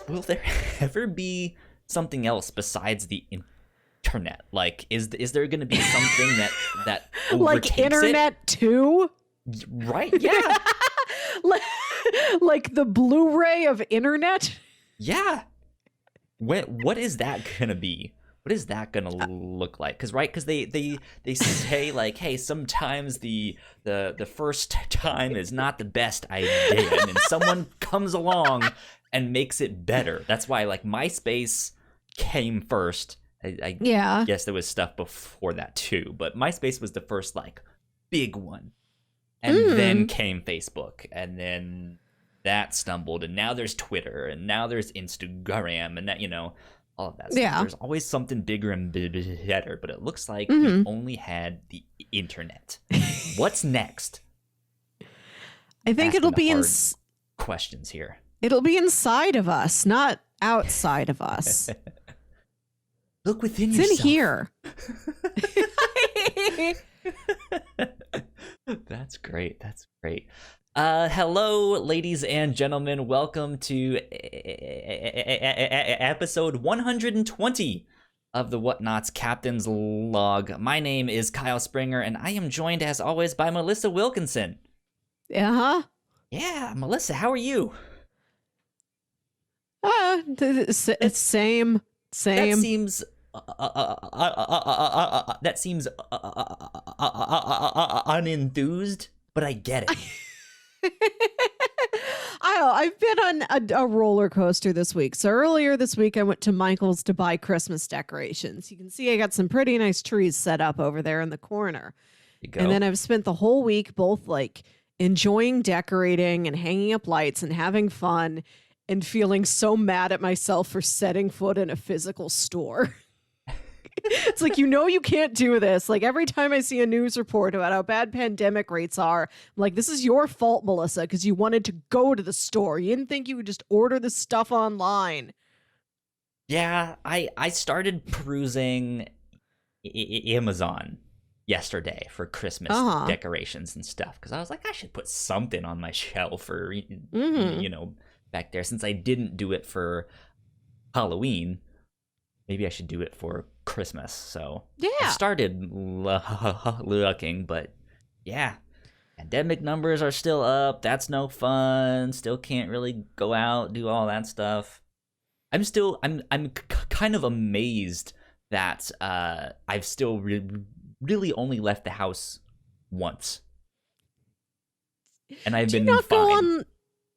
will there ever be something else besides the internet? Like, is there going to be something that overtakes like internet too? Right? Yeah. Like the Blu-ray of internet? Yeah. What is that going to be? What is that going to look like? Because they say, like, hey, sometimes the first time is not the best idea, and then someone comes along and makes it better. That's why, like, MySpace came first. I guess there was stuff before that too, but MySpace was the first, like, big one. And then came Facebook, and then that stumbled, and now there's Twitter, and now there's Instagram, and that, all of that stuff. Yeah. There's always something bigger and better, but it looks like we only had the internet. What's next? I think it'll be questions here. It'll be inside of us, not outside of us. Look within it's yourself. In here. That's great. That's great. Hello, ladies and gentlemen. Welcome to episode 120 of the Whatnauts Captain's Log. My name is Kyle Springer, and I am joined, as always, by Melissa Wilkinson. Uh-huh. Yeah, Melissa, how are you? It's same. That seems unenthused, but I get it. I don't know. I've been on a roller coaster this week. So earlier this week, I went to Michael's to buy Christmas decorations. You can see I got some pretty nice trees set up over there in the corner. You go. And then I've spent the whole week both like enjoying decorating and hanging up lights and having fun and feeling so mad at myself for setting foot in a physical store. It's like, you can't do this. Like every time I see a news report about how bad pandemic rates are, I'm like, this is your fault, Melissa, because you wanted to go to the store. You didn't think you would just order the stuff online. Yeah, I started perusing Amazon yesterday for Christmas decorations and stuff, because I was like, I should put something on my shelf or, back there. Since I didn't do it for Halloween, maybe I should do it for Christmas. So yeah, I started looking, but yeah, pandemic numbers are still up. That's no fun. Still can't really go out, do all that stuff. I'm kind of amazed that I've still really only left the house once, and I've been fine.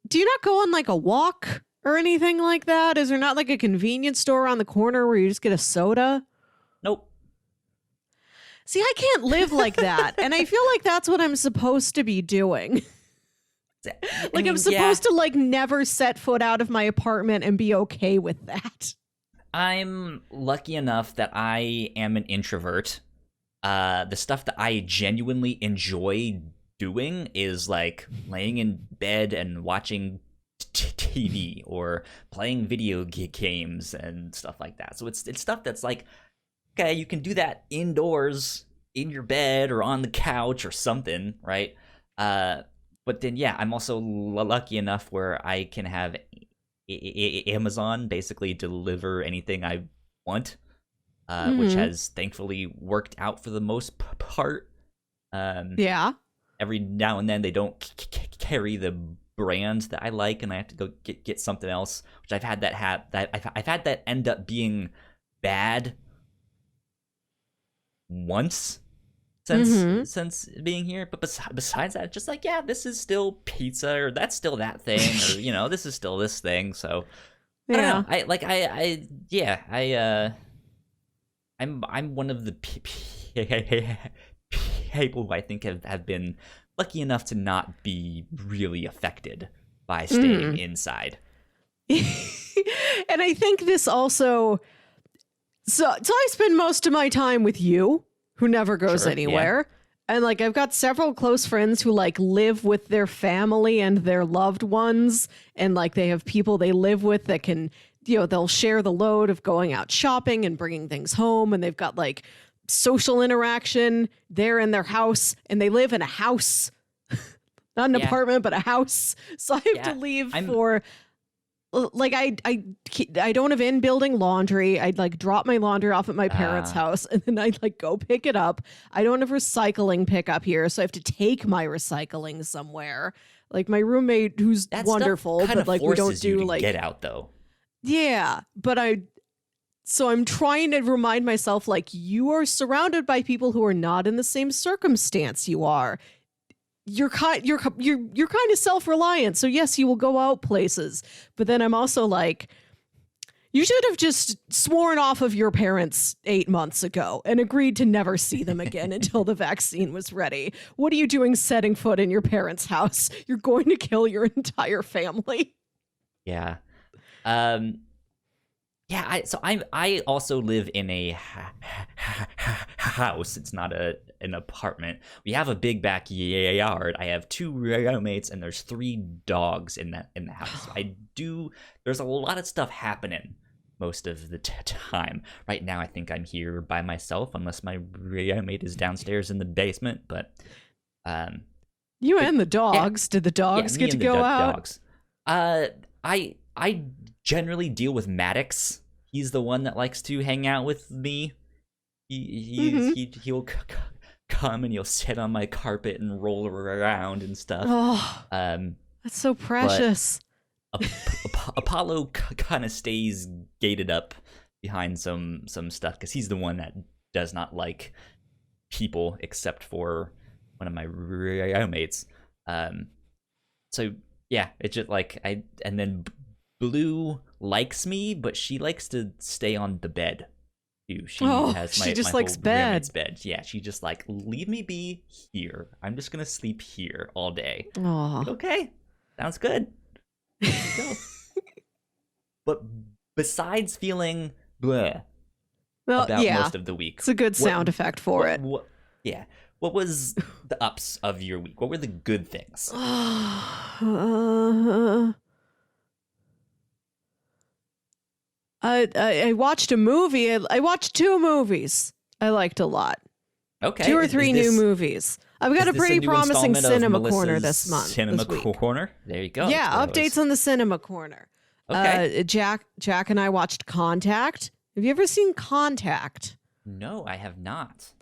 Do you not go on like a walk or anything like that? Is there not like a convenience store on the corner where you just get a soda? Nope. See, I can't live like that. And I feel like that's what I'm supposed to be doing. I'm supposed to like never set foot out of my apartment and be okay with that. I'm lucky enough that I am an introvert. The stuff that I genuinely enjoy doing is like laying in bed and watching TV or playing video games and stuff like that. So it's stuff that's like, okay, you can do that indoors in your bed or on the couch or something, right? But then, yeah, I'm also lucky enough where I can have Amazon basically deliver anything I want, which has thankfully worked out for the most part. Yeah. Every now and then they don't carry the brand that I like, and I have to go get something else, which I've had I've had that end up being bad once since being here. But besides that, just like, yeah, this is still pizza, or that's still that thing, or this is still this thing. So yeah, I don't know. I'm one of the people who I think have been lucky enough to not be really affected by staying inside. And I think this also, so I spend most of my time with you, who never goes anywhere. Yeah. And like, I've got several close friends who like live with their family and their loved ones. And like, they have people they live with that can, they'll share the load of going out shopping and bringing things home. And they've got like social interaction. They're in their house and they live in a house, not an apartment, but a house. So I have to leave for like I don't have in building laundry. I'd like drop my laundry off at my parents' house and then I'd like go pick it up. I don't have recycling pickup here, so I have to take my recycling somewhere. Like my roommate, who's That wonderful, stuff kind but of like we don't forces you do to like get out though. yeah. But so I'm trying to remind myself like you are surrounded by people who are not in the same circumstance you are. You're kind of self-reliant, so yes, you will go out places. But then I'm also like, you should have just sworn off of your parents 8 months ago and agreed to never see them again until the vaccine was ready. What are you doing setting foot in your parents' house? You're going to kill your entire family. Yeah. Yeah, I also live in a house. It's not an apartment. We have a big backyard. I have 2 roommates and there's 3 dogs in the house. There's a lot of stuff happening most of the time. Right now I think I'm here by myself unless my roommate is downstairs in the basement, but you and the dogs. Yeah. Did the dogs get to go out? Dogs. I generally deal with Maddox. He's the one that likes to hang out with me. He'll come and he'll sit on my carpet and roll stuff and stuff. Oh, that's so precious. Apollo kind of stays gated up behind some stuff because he's the one that does not like people except for one of my roommates. So yeah, it's just like and then Blue likes me, but she likes to stay on the bed. She just likes bed. Yeah, she just like, leave me be here. I'm just gonna sleep here all day. Like, okay, sounds good. Let's go. But besides feeling bleh about most of the week, it's a good sound effect for it. What was the ups of your week? What were the good things? I watched a movie. I watched 2 movies I liked a lot. Okay. 2 or 3 new movies. I've got a pretty promising cinema corner this month. Cinema corner? There you go. Yeah, updates on the cinema corner. Okay. Jack and I watched Contact. Have you ever seen Contact? No, I have not.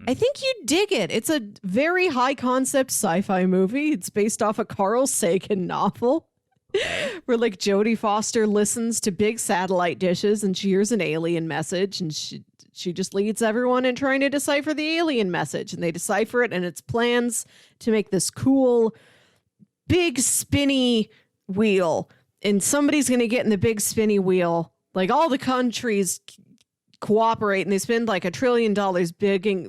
I think you'd dig it. It's a very high concept sci-fi movie. It's based off a Carl Sagan novel. Okay. Where like Jodie Foster listens to big satellite dishes and she hears an alien message and she just leads everyone in trying to decipher the alien message, and they decipher it, and it's plans to make this cool big spinny wheel, and somebody's going to get in the big spinny wheel. Like all the countries cooperate and they spend like $1 trillion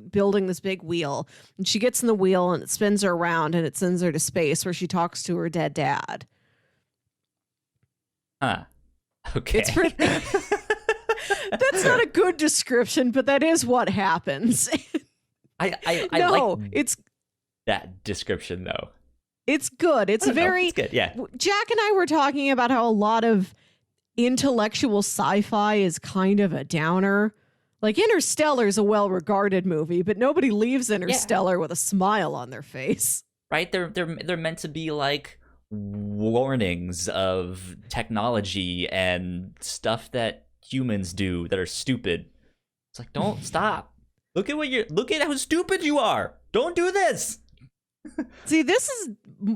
building this big wheel, and she gets in the wheel and it spins her around and it sends her to space where she talks to her dead dad. Huh. Okay. It's pretty. That's not a good description, but that is what happens. I like it's that description though. It's good. It's it's good. Yeah. Jack and I were talking about how a lot of intellectual sci-fi is kind of a downer. Like Interstellar is a well-regarded movie, but nobody leaves Interstellar with a smile on their face. Right? They're meant to be like warnings of technology and stuff that humans do that are stupid. It's like, don't stop. Look at how stupid you are. Don't do this. See, this is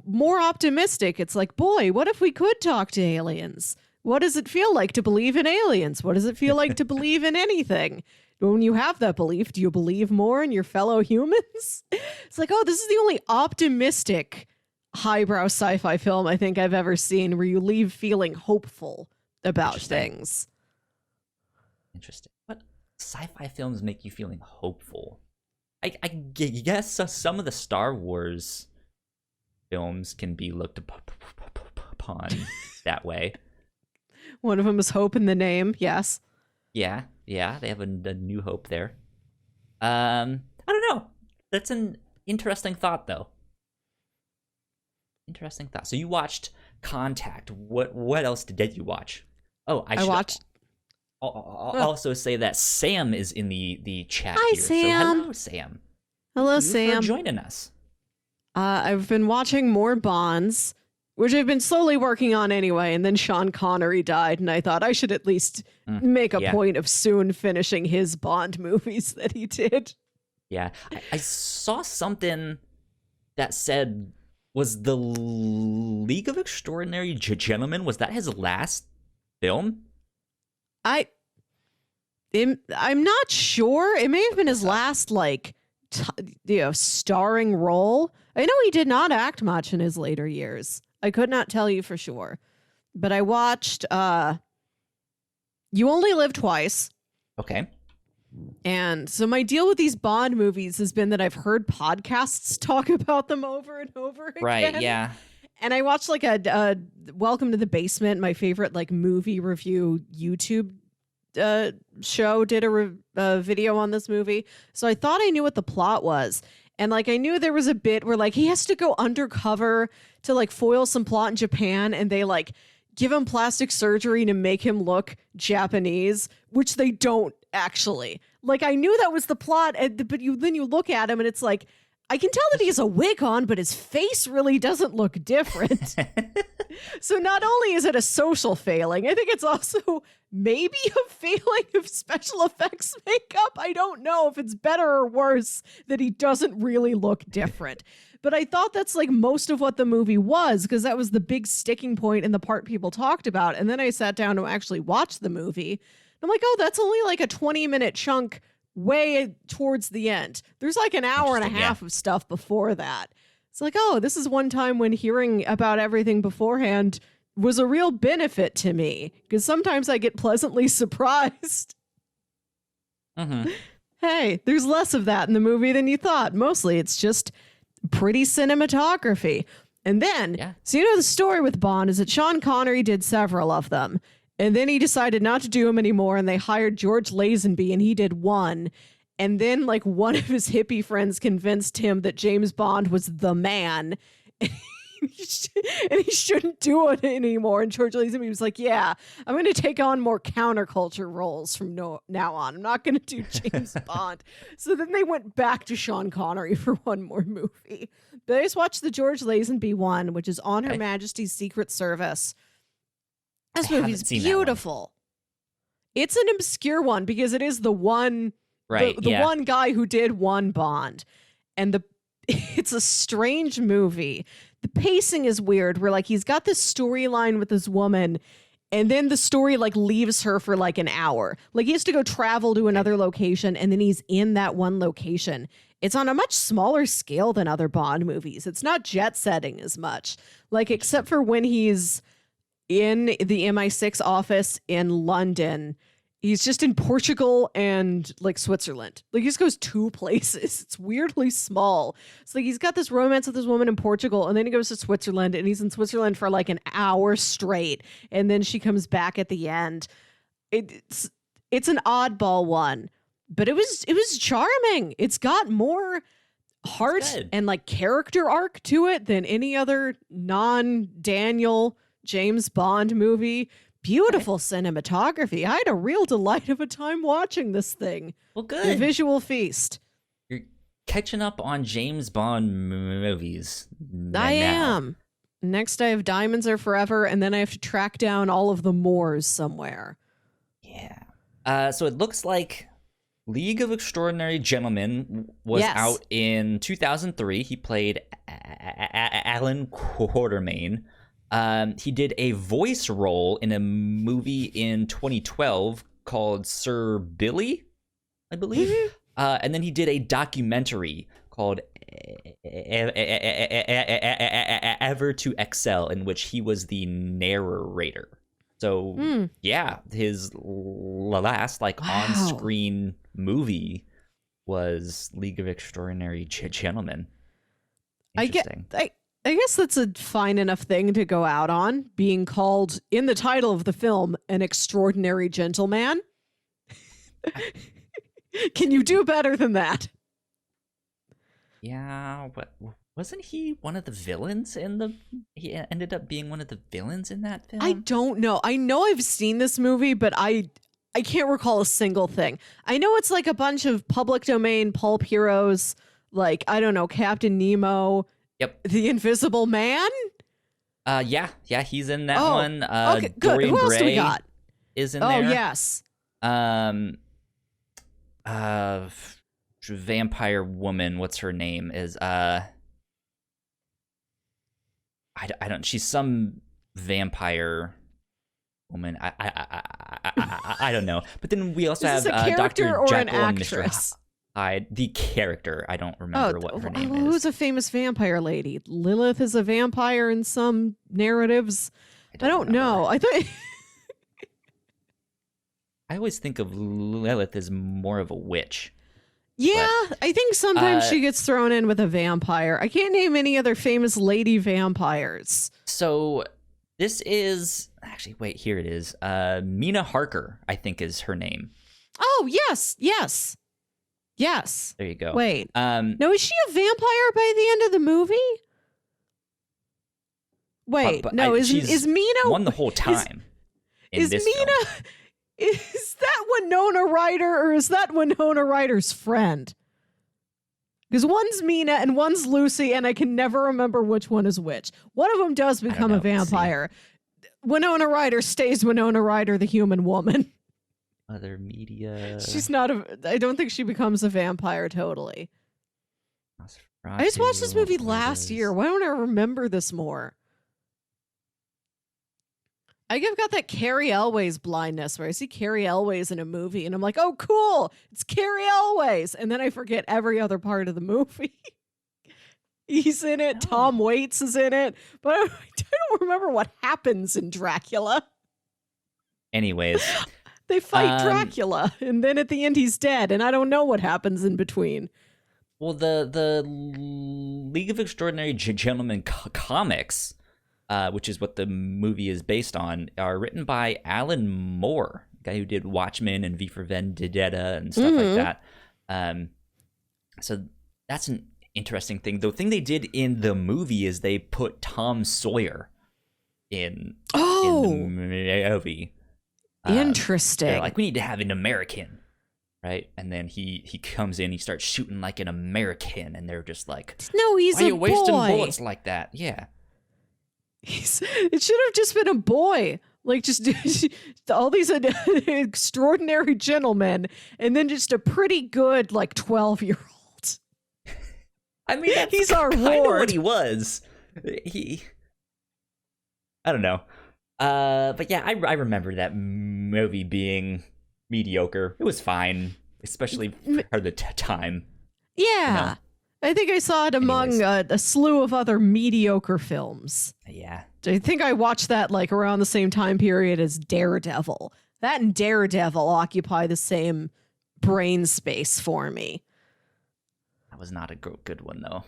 more optimistic. It's like, boy, what if we could talk to aliens? What does it feel like to believe in aliens? What does it feel like to believe in anything? When you have that belief, do you believe more in your fellow humans? It's like, oh, this is the only optimistic highbrow sci-fi film I think I've ever seen where you leave feeling hopeful about things. Interesting. What sci-fi films make you feeling hopeful? I guess some of the Star Wars films can be looked upon that way. One of them is Hope in the name, yes. Yeah, they have a New Hope there. I don't know. That's an interesting thought, though. Interesting thought. So you watched Contact. What else did you watch? Oh, I watched. I'll also say that Sam is in the chat Hi, here. Sam. So hello, Sam. Hello, Thank you Sam. for joining us. I've been watching more Bonds. which I've been slowly working on anyway. And then Sean Connery died, and I thought I should at least make a point of soon finishing his Bond movies that he did. Yeah. I saw something that said, was the League of Extraordinary Gentlemen, was that his last film? I'm not sure. It may have been his last, like, starring role. I know he did not act much in his later years. I could not tell you for sure. But I watched You Only Live Twice. Okay. And so my deal with these Bond movies has been that I've heard podcasts talk about them over and over again. Right, yeah. And I watched like a Welcome to the Basement, my favorite like movie review YouTube show, did a video on this movie. So I thought I knew what the plot was. And like I knew there was a bit where like he has to go undercover to like foil some plot in Japan, and they like give him plastic surgery to make him look Japanese, which they don't actually. Like I knew that was the plot, but then you look at him and it's like, I can tell that he has a wig on, but his face really doesn't look different. So not only is it a social failing, I think it's also maybe a failing of special effects makeup. I don't know if it's better or worse that he doesn't really look different. But I thought that's like most of what the movie was, because that was the big sticking point and the part people talked about. And then I sat down to actually watch the movie. I'm like, oh, that's only like a 20-minute chunk way towards the end. There's like an hour and a half of stuff before that. It's like, oh, this is one time when hearing about everything beforehand was a real benefit to me, because sometimes I get pleasantly surprised. Mm-hmm. Hey, there's less of that in the movie than you thought. Mostly it's just pretty cinematography. And then, so you know the story with Bond is that Sean Connery did several of them. And then he decided not to do them anymore, and they hired George Lazenby, and he did one. And then, like, one of his hippie friends convinced him that James Bond was the man, and he shouldn't do it anymore. And George Lazenby was like, yeah, I'm going to take on more counterculture roles from now on. I'm not going to do James Bond. So then they went back to Sean Connery for one more movie. But I just watched the George Lazenby one, which is On Her Majesty's Secret Service. This movie's beautiful. It's an obscure one because it is the one, the one guy who did one Bond, and it's a strange movie. The pacing is weird. Where like he's got this storyline with this woman, and then the story like leaves her for like an hour. Like he has to go travel to another location, and then he's in that one location. It's on a much smaller scale than other Bond movies. It's not jet setting as much, like except for when he's in the MI6 office in London. He's just in Portugal and like Switzerland. Like he just goes two places. It's weirdly small. It's like he's got this romance with this woman in Portugal, and then he goes to Switzerland, and he's in Switzerland for like an hour straight, and then she comes back at the end. It's an oddball one, but it was charming. It's got more heart and like character arc to it than any other non-Daniel James Bond movie. Beautiful cinematography. I had a real delight of a time watching this thing. Well, good. A visual feast. You're catching up on James Bond movies. I am. Next I have Diamonds Are Forever, and then I have to track down all of the Moors somewhere. Yeah. So it looks like League of Extraordinary Gentlemen was out in 2003. He played Alan Quatermain. He did a voice role in a movie in 2012 called Sir Billy, I believe. And then he did a documentary called Ever to Excel, in which he was the narrator. So, his last on-screen movie was League of Extraordinary Gentlemen. Interesting. I guess that's a fine enough thing to go out on, being called, in the title of the film, an extraordinary gentleman. Can you do better than that? Yeah, but wasn't he one of the villains he ended up being one of the villains in that film? I don't know. I know I've seen this movie, but I can't recall a single thing. I know it's like a bunch of public domain pulp heroes, like, I don't know, Captain Nemo. Yep. The Invisible Man? Yeah, he's in that Oh, one. okay, good. Dorian Who else do we Gray got? is in Oh, there. yes. Um, uh, vampire woman. What's her name? Is I don't. She's some vampire woman. I don't know. But then we also Is have this a character Dr. or an Jekyll and Mr. actress? Hyde. The character. I don't remember what her name who's is. a famous vampire lady? Lilith is a vampire in some narratives. I don't know. I think I always think of Lilith as more of a witch. yeah, I think sometimes she gets thrown in with a vampire. I can't name any other famous lady vampires. So this is actually wait, here it is. Mina Harker, I think is her name. Oh, yes. There you go. Wait. No, is she a vampire by the end of the movie? Wait, no, is Mina won the whole time? Is Mina film. Is that Winona Ryder or is that Winona Ryder's friend? Because one's Mina and one's Lucy, and I can never remember which one is which. One of them does become a vampire. Winona Ryder stays Winona Ryder, the human woman. Other media. She's not I don't think she becomes a vampire totally. I just watched this movie last year. Why don't I remember this more? I've got that Carrie Elways blindness where I see Carrie Elways in a movie and I'm like, oh, cool, it's Carrie Elways. And then I forget every other part of the movie. He's in it. Tom Waits is in it. But I don't remember what happens in Dracula. Anyways. They fight Dracula. And then at the end, he's dead. And I don't know what happens in between. Well, the League of Extraordinary Gentlemen comics, which is what the movie is based on, are written by Alan Moore, the guy who did Watchmen and V for Vendetta and stuff like that. So that's an interesting thing. The thing they did in the movie is they put Tom Sawyer in the movie. Interesting. They're like, we need to have an American, right? And then he comes in, he starts shooting like an American, and they're just like, no, he's why are you wasting bullets like that? Yeah. It should have just been a boy. Like, just all these extraordinary gentlemen, and then just a pretty good, like, 12-year-old. I mean, he's our Ward. What he was. I don't know. But yeah, I remember that movie being mediocre. It was fine, especially for the time. Yeah. You know? I think I saw it among a slew of other mediocre films. Yeah. I think I watched that like around the same time period as Daredevil. That and Daredevil occupy the same brain space for me. That was not a good one, though.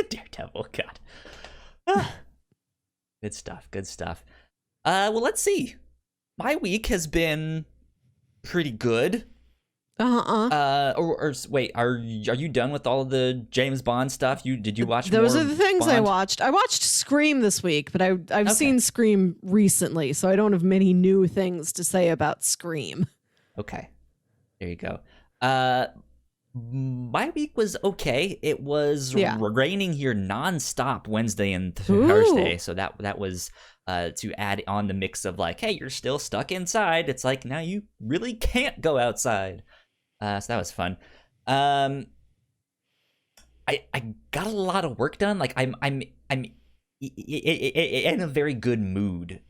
Daredevil, God. Good stuff. Well, let's see. My week has been pretty good. Or wait, are you done with all of the James Bond stuff? Did you watch? Those more are the things Bond? I watched. I watched Scream this week, but I've seen Scream recently, so I don't have many new things to say about Scream. Okay, there you go. My week was okay. It was raining here nonstop Wednesday and Thursday, so that was to add on the mix of like, hey, you're still stuck inside. It's like now you really can't go outside. So that was fun. I got a lot of work done. Like I'm in a very good mood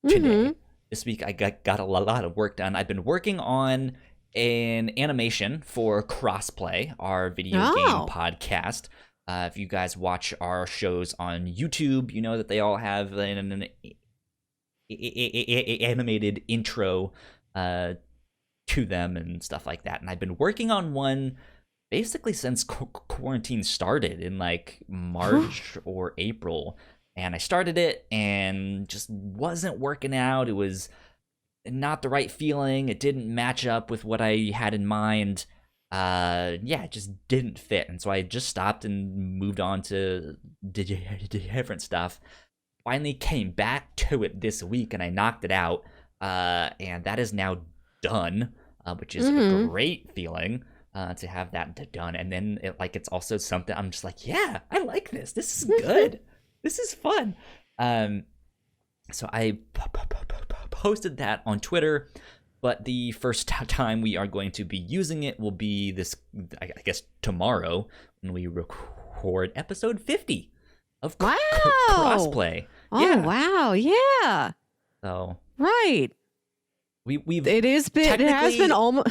today. This week I got a lot of work done. I've been working on an animation for Crossplay, our video game podcast. If you guys watch our shows on YouTube, you know that they all have an animated intro to them and stuff like that. And I've been working on one basically since quarantine started in like March or April. And I started it and just wasn't working out. It was not the right feeling. It didn't match up with what I had in mind. It just didn't fit. And so I just stopped and moved on to different stuff. Finally came back to it this week and I knocked it out. And that is now done, which is a great feeling to have that done. And then it's also something I'm just like, yeah, I like this. This is good. This is fun. So I posted that on Twitter, but the first time we are going to be using it will be this, I guess, tomorrow when we record episode 50 of Crossplay. Oh, yeah. wow. Yeah. So right. It has been almost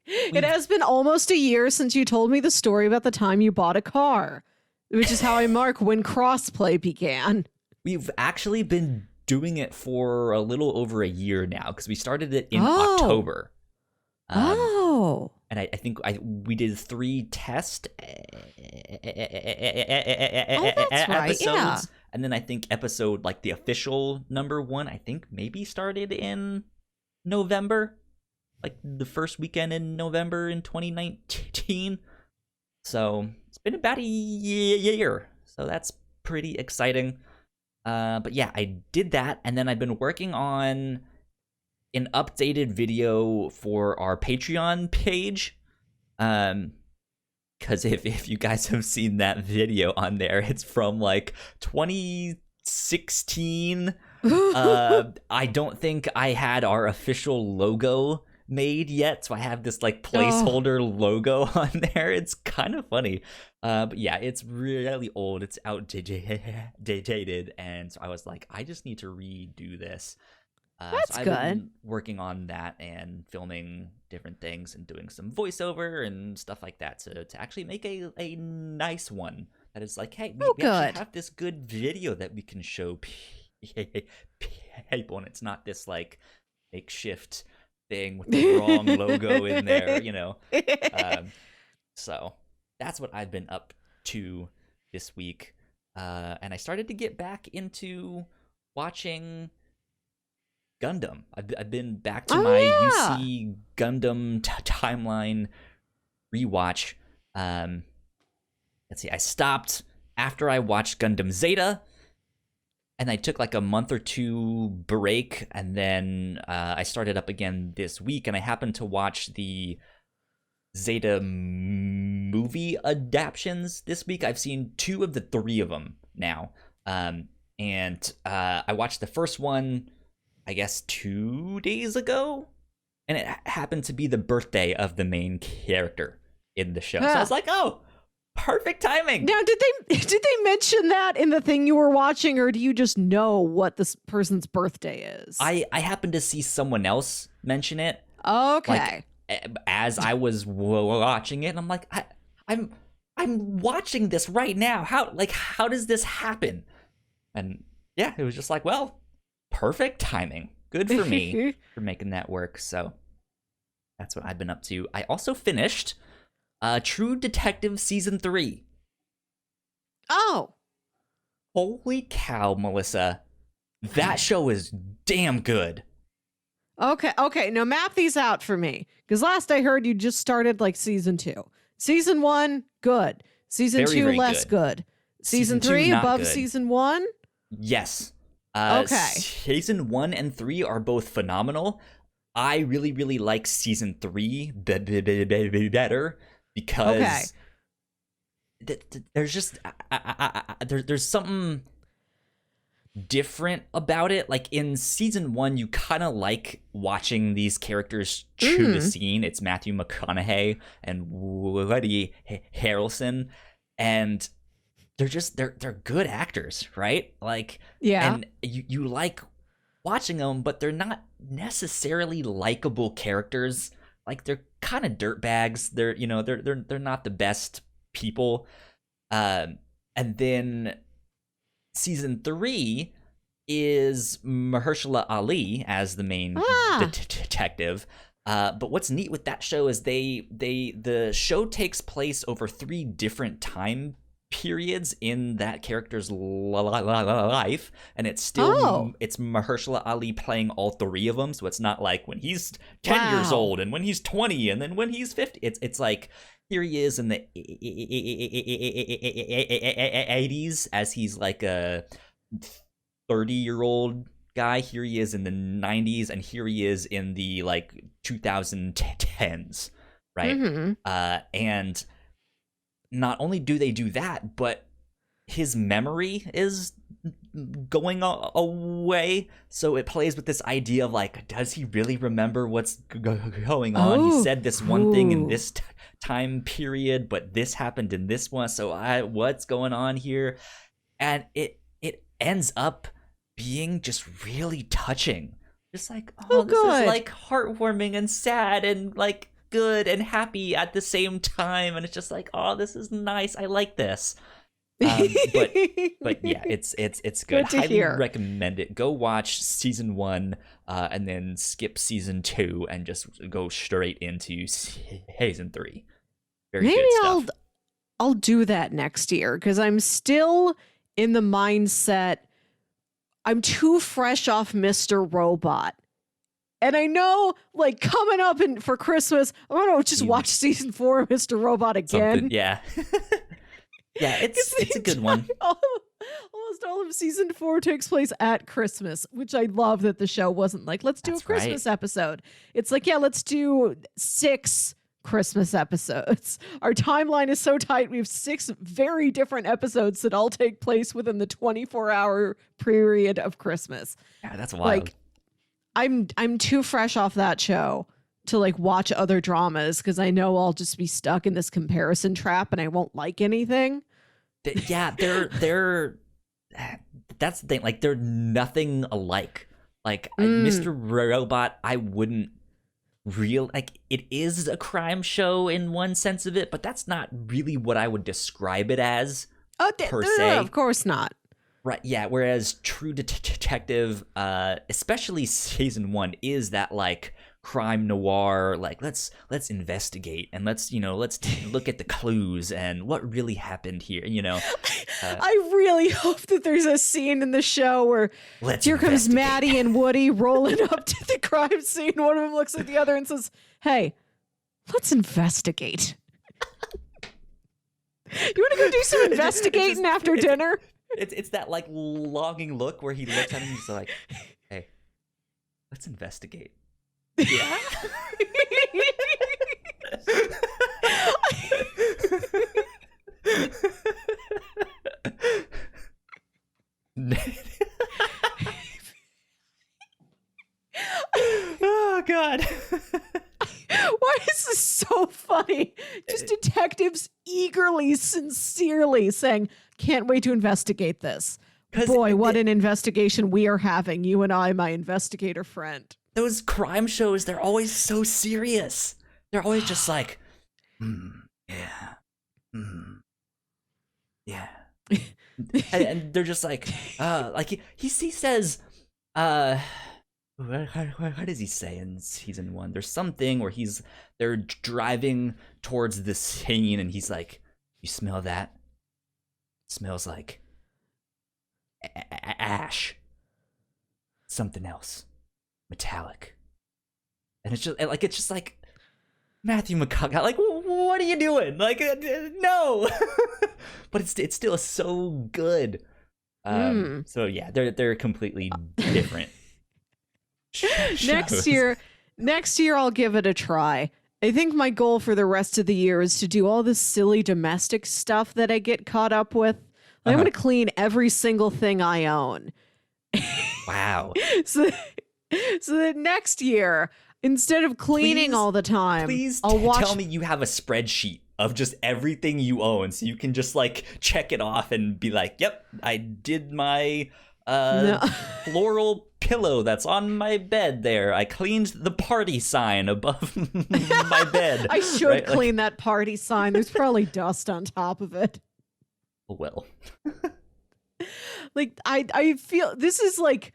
it has been almost a year since you told me the story about the time you bought a car, which is how I mark when Crossplay began. We've actually been doing it for a little over a year now because we started it in October. And I think we did 3 test episodes. Yeah. And then I think episode, like the official number 1, I think maybe started in November, like the first weekend in November in 2019. So it's been about a year. So that's pretty exciting. But yeah, I did that, and then I've been working on an updated video for our Patreon page. Because if you guys have seen that video on there, it's from like 2016. I don't think I had our official logo made yet, so I have this like placeholder logo on there. It's kind of funny. But yeah, it's really old. It's outdated, and so I was like, I just need to redo this. That's so I've good. been working on that and filming different things and doing some voiceover and stuff like that to actually make a nice one that is like, hey, we actually have this good video that we can show people, and it's not this like makeshift thing with the wrong logo in there, you know. So that's what I've been up to this week, and I started to get back into watching Gundam. I've been back to my UC Gundam timeline rewatch. Let's see, I stopped after I watched Gundam Zeta, and I took like a month or 2 break, and then I started up again this week, and I happened to watch the Zeta movie adaptions this week. I've seen 2 of the 3 of them now, and I watched the first one, I guess 2 days ago, and it happened to be the birthday of the main character in the show. So I was like, oh, perfect timing. Now, did they mention that in the thing you were watching, or do you just know what this person's birthday is? I happened to see someone else mention it. Okay. Like, as I was watching it, and I'm like, I'm watching this right now. How does this happen? And yeah, it was just like, well, perfect timing. Good for me for making that work. So that's what I've been up to. I also finished True Detective Season 3. Oh. Holy cow, Melissa. That show is damn good. Okay. Now map these out for me. Because last I heard you just started like Season 2. Season 1, good. Season 2, very less good. Season 3, above good. Season 1? Yes. Okay. Season 1 and 3 are both phenomenal. I really, really like Season 3 better because there's just there's something different about it. Like in Season 1, you kind of like watching these characters chew the scene. It's Matthew McConaughey and Woody Harrelson, and they're good actors, right? Like, yeah, and you like watching them, but they're not necessarily likable characters. Like, they're kind of dirtbags. They're not the best people. And then Season 3 is Mahershala Ali as the main detective. But what's neat with that show is the show takes place over 3 different time periods in that character's life, and it's still it's Mahershala Ali playing all 3 of them. So it's not like when he's 10 years old and when he's 20 and then when he's 50. It's like here he is in the 80s as he's like a 30-year-old guy. Here he is in the 90s, and here he is in the like 2010s, right? And not only do they do that, but his memory is going away, so it plays with this idea of like, does he really remember what's going on? He said this one thing in this time period, but this happened in this one, so what's going on here? And it ends up being just really touching, just like, oh, this is like heartwarming and sad and like good and happy at the same time, and it's just like, oh, this is nice, I like this. But yeah, it's good. Highly recommend it. Go watch season 1, and then skip season 2 and just go straight into season 3. Very Maybe good stuff. I'll do that next year, because I'm still in the mindset I'm too fresh off Mr. Robot. And I know, like, coming up for Christmas, I'm going to just watch season 4 of Mr. Robot again. Yeah. Yeah, it's a good one. Almost all of season 4 takes place at Christmas, which I love that the show wasn't like, let's do a Christmas episode. It's like, yeah, let's do 6 Christmas episodes. Our timeline is so tight. We have 6 very different episodes that all take place within the 24-hour period of Christmas. Yeah, that's wild. Like, I'm too fresh off that show to like watch other dramas, because I know I'll just be stuck in this comparison trap and I won't like anything. Yeah, they're that's the thing. Like, they're nothing alike. Like, Mr. Robot, I wouldn't like, it is a crime show in one sense of it, but that's not really what I would describe it as. Per se. No, of course not. Right, yeah, whereas True Detective, especially season 1, is that like crime noir, like let's investigate and let's look at the clues and what really happened here, I really hope that there's a scene in the show where here comes Maddie and Woody rolling up to the crime scene. One of them looks at the other and says, "Hey, let's investigate." You want to go do some investigating after dinner? It's that like longing look where he looks at him and he's like, "Hey, let's investigate." Yeah. Oh God. Why is this so funny? Just detectives eagerly, sincerely saying, "Can't wait to investigate this." Boy, what an investigation we are having, you and I, my investigator friend. Those crime shows, they're always so serious. They're always just like, yeah. And they're just like he says, what does he say in season 1? There's something where they're driving towards the scene and he's like, "You smell that? It smells like ash. Something else. Metallic." And it's just like, Matthew McConaughey, like, what are you doing? Like, no. But it's still so good. So yeah, they're completely different. Next year I'll give it a try. I think my goal for the rest of the year is to do all this silly domestic stuff that I get caught up with. I'm going to clean every single thing I own. Wow. So that next year, instead of cleaning all the time, I'll tell me you have a spreadsheet of just everything you own, so you can just like check it off and be like, "Yep, I did my floral pillow that's on my bed there. I cleaned the party sign above my bed." I should clean that party sign. There's probably dust on top of it. Well. Like, I feel this is like,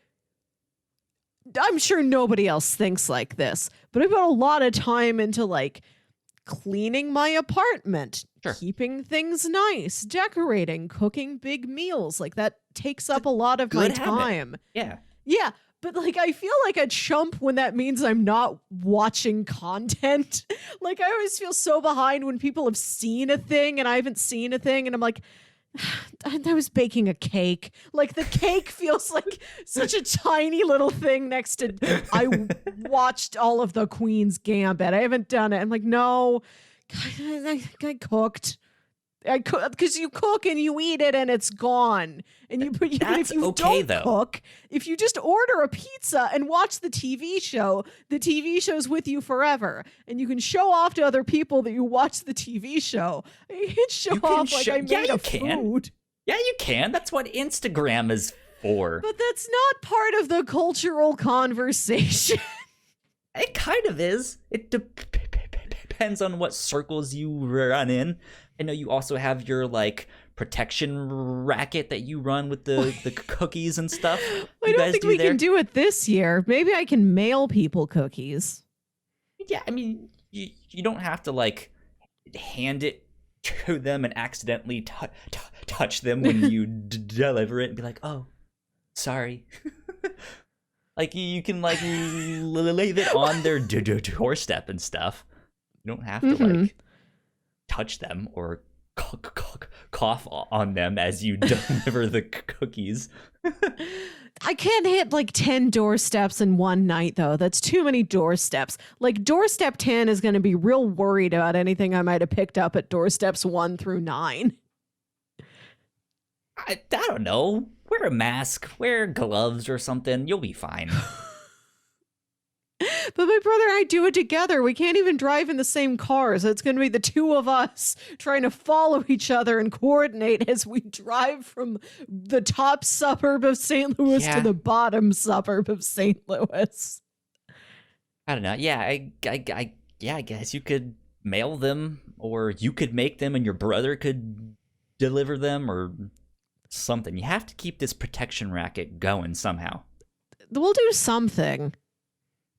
I'm sure nobody else thinks like this, but I put a lot of time into like cleaning my apartment, keeping things nice, decorating, cooking big meals. Like, that takes up a lot of my time. Yeah. Yeah. But like, I feel like a chump when that means I'm not watching content. Like, I always feel so behind when people have seen a thing and I haven't seen a thing. And I'm like, I was baking a cake. Like, the cake feels like such a tiny little thing next to, I watched all of the Queen's Gambit. I haven't done it. I'm like, no, I cooked. Because you cook and you eat it and it's gone. And but if you okay, don't cook, if you just order a pizza and watch the TV show's with you forever. And you can show off to other people that you watch the TV show. You can show off like I made a food. Yeah, you can. That's what Instagram is for. But that's not part of the cultural conversation. It kind of is. It depends on what circles you run in. I know you also have your like protection racket that you run with the cookies and stuff. I don't think we can do it this year. Maybe I can mail people cookies. Yeah, I mean, you don't have to like hand it to them and accidentally touch them when you deliver it and be like, oh, sorry. Like you can like leave it on their doorstep and stuff. You don't have to like touch them or cough on them as you deliver the cookies. I can't hit like 10 doorsteps in one night, though. That's too many doorsteps. Like doorstep 10 is going to be real worried about anything I might have picked up at doorsteps 1 through 9. I don't know. Wear a mask, wear gloves or something. You'll be fine. But my brother and I do it together. We can't even drive in the same car, so it's going to be the two of us trying to follow each other and coordinate as we drive from the top suburb of St. Louis to the bottom suburb of St. Louis. I don't know. Yeah, I guess you could mail them, or you could make them and your brother could deliver them, or something. You have to keep this protection racket going somehow. We'll do something.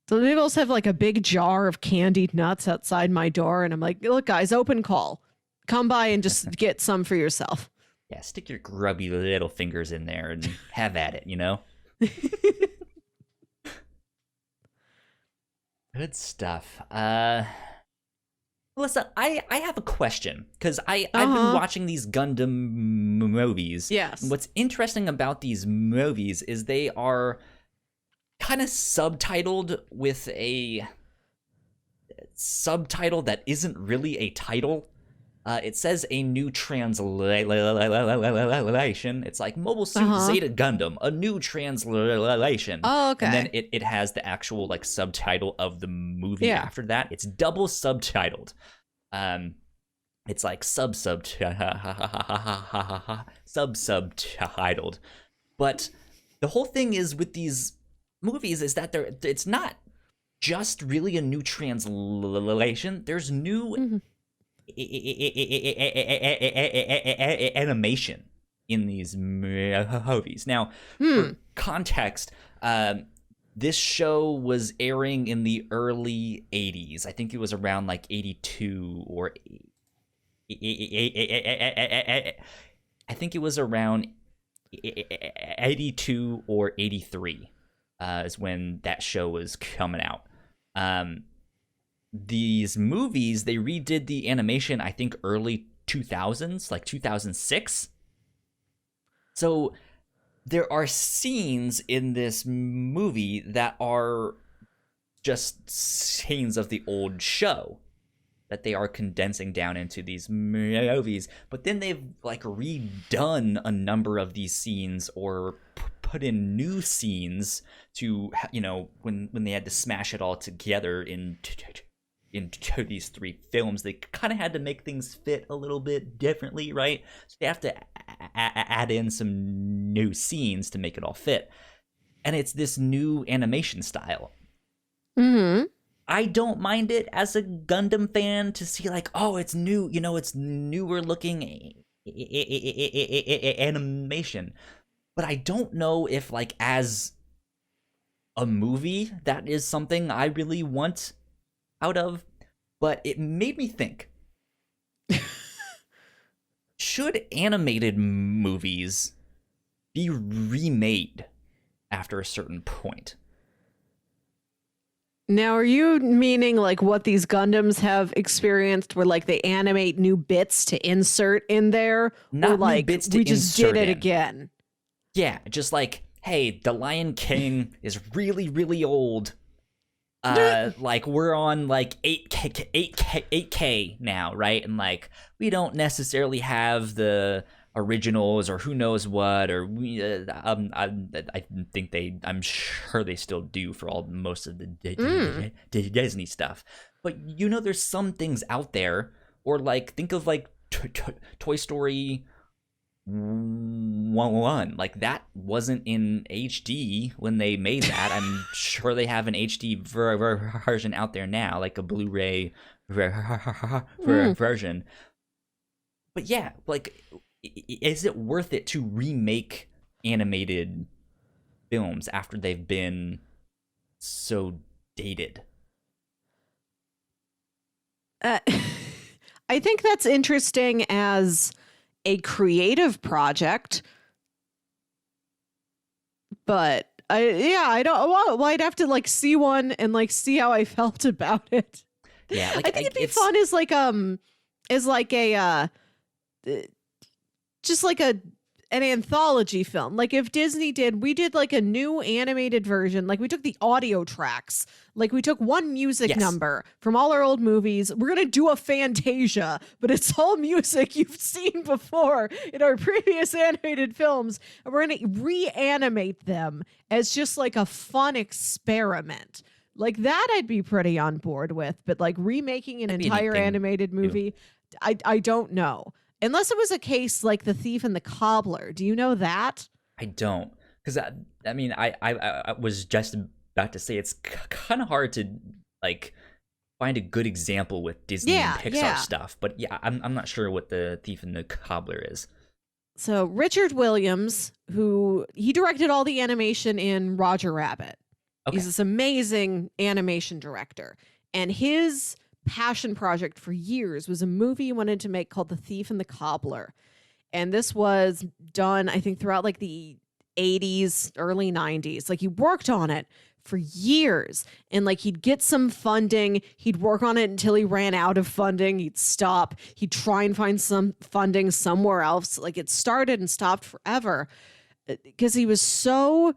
So maybe I'll have like a big jar of candied nuts outside my door, and I'm like, look, guys, open call. Come by and just get some for yourself. Yeah, stick your grubby little fingers in there and have at it, you know? Good stuff. Melissa, I have a question, because I've been watching these Gundam movies. Yes. And what's interesting about these movies is they are kind of subtitled with a subtitle that isn't really a title. It says a new translation. It's like Mobile Suit Zeta Gundam, a new translation. Oh, okay. And then it has the actual like subtitle of the movie after that. It's double subtitled. It's like sub-subtitled. But the whole thing is with these movies is that it's not just really a new translation. There's new animation in these movies. Now, for context, this show was airing in the early 80s. I think it was around like 82 or I think it was around 82 or 83 is when that show was coming out. These movies, they redid the animation, I think, early 2000s, like 2006. So there are scenes in this movie that are just scenes of the old show that they are condensing down into these movies. But then they've like redone a number of these scenes or put in new scenes to, you know, when they had to smash it all together into these three films, they kind of had to make things fit a little bit differently, right? So they have to add in some new scenes to make it all fit. And it's this new animation style. I don't mind it as a Gundam fan to see like, oh, it's new, you know, it's newer looking animation. But I don't know if like as a movie, that is something I really want out of, but it made me think, should animated movies be remade after a certain point? Now, are you meaning like what these Gundams have experienced where like they animate new bits to insert in there? Not or like new bits to we just did it in. again? Yeah, just like, hey, the Lion King is really, really old. like we're on like 8K now, right? And like we don't necessarily have the originals or who knows what, or we I think I'm sure they still do for most of the Disney stuff. But there's some things out there, or like think of like Toy Story 1, like that wasn't in HD when they made that. I'm sure they have an HD version out there now, like a Blu-ray version. But yeah, like, is it worth it to remake animated films after they've been so dated? I think that's interesting as a creative project, but I don't. Well, I'd have to like see one and like see how I felt about it. Yeah, like, I think it'd be fun as like a just like an anthology film. Like if Disney we did like a new animated version. Like we took the audio tracks. Like we took one music number from all our old movies. We're going to do a Fantasia, but it's all music you've seen before in our previous animated films. And we're going to reanimate them as just like a fun experiment. Like that I'd be pretty on board with, but like remaking an entire animated movie, I don't know. Unless it was a case like The Thief and the Cobbler. Do you know that? I don't. Because, I mean, I was just about to say it's kind of hard to, like, find a good example with Disney and Pixar stuff. But, yeah, I'm not sure what The Thief and the Cobbler is. So, Richard Williams, he directed all the animation in Roger Rabbit. Okay. He's this amazing animation director. And his passion project for years was a movie he wanted to make called The Thief and the Cobbler. And this was done, I think, throughout like the 80s, early 90s. Like he worked on it for years, and like he'd get some funding, he'd work on it until he ran out of funding, he'd stop, he'd try and find some funding somewhere else. Like it started and stopped forever because he was so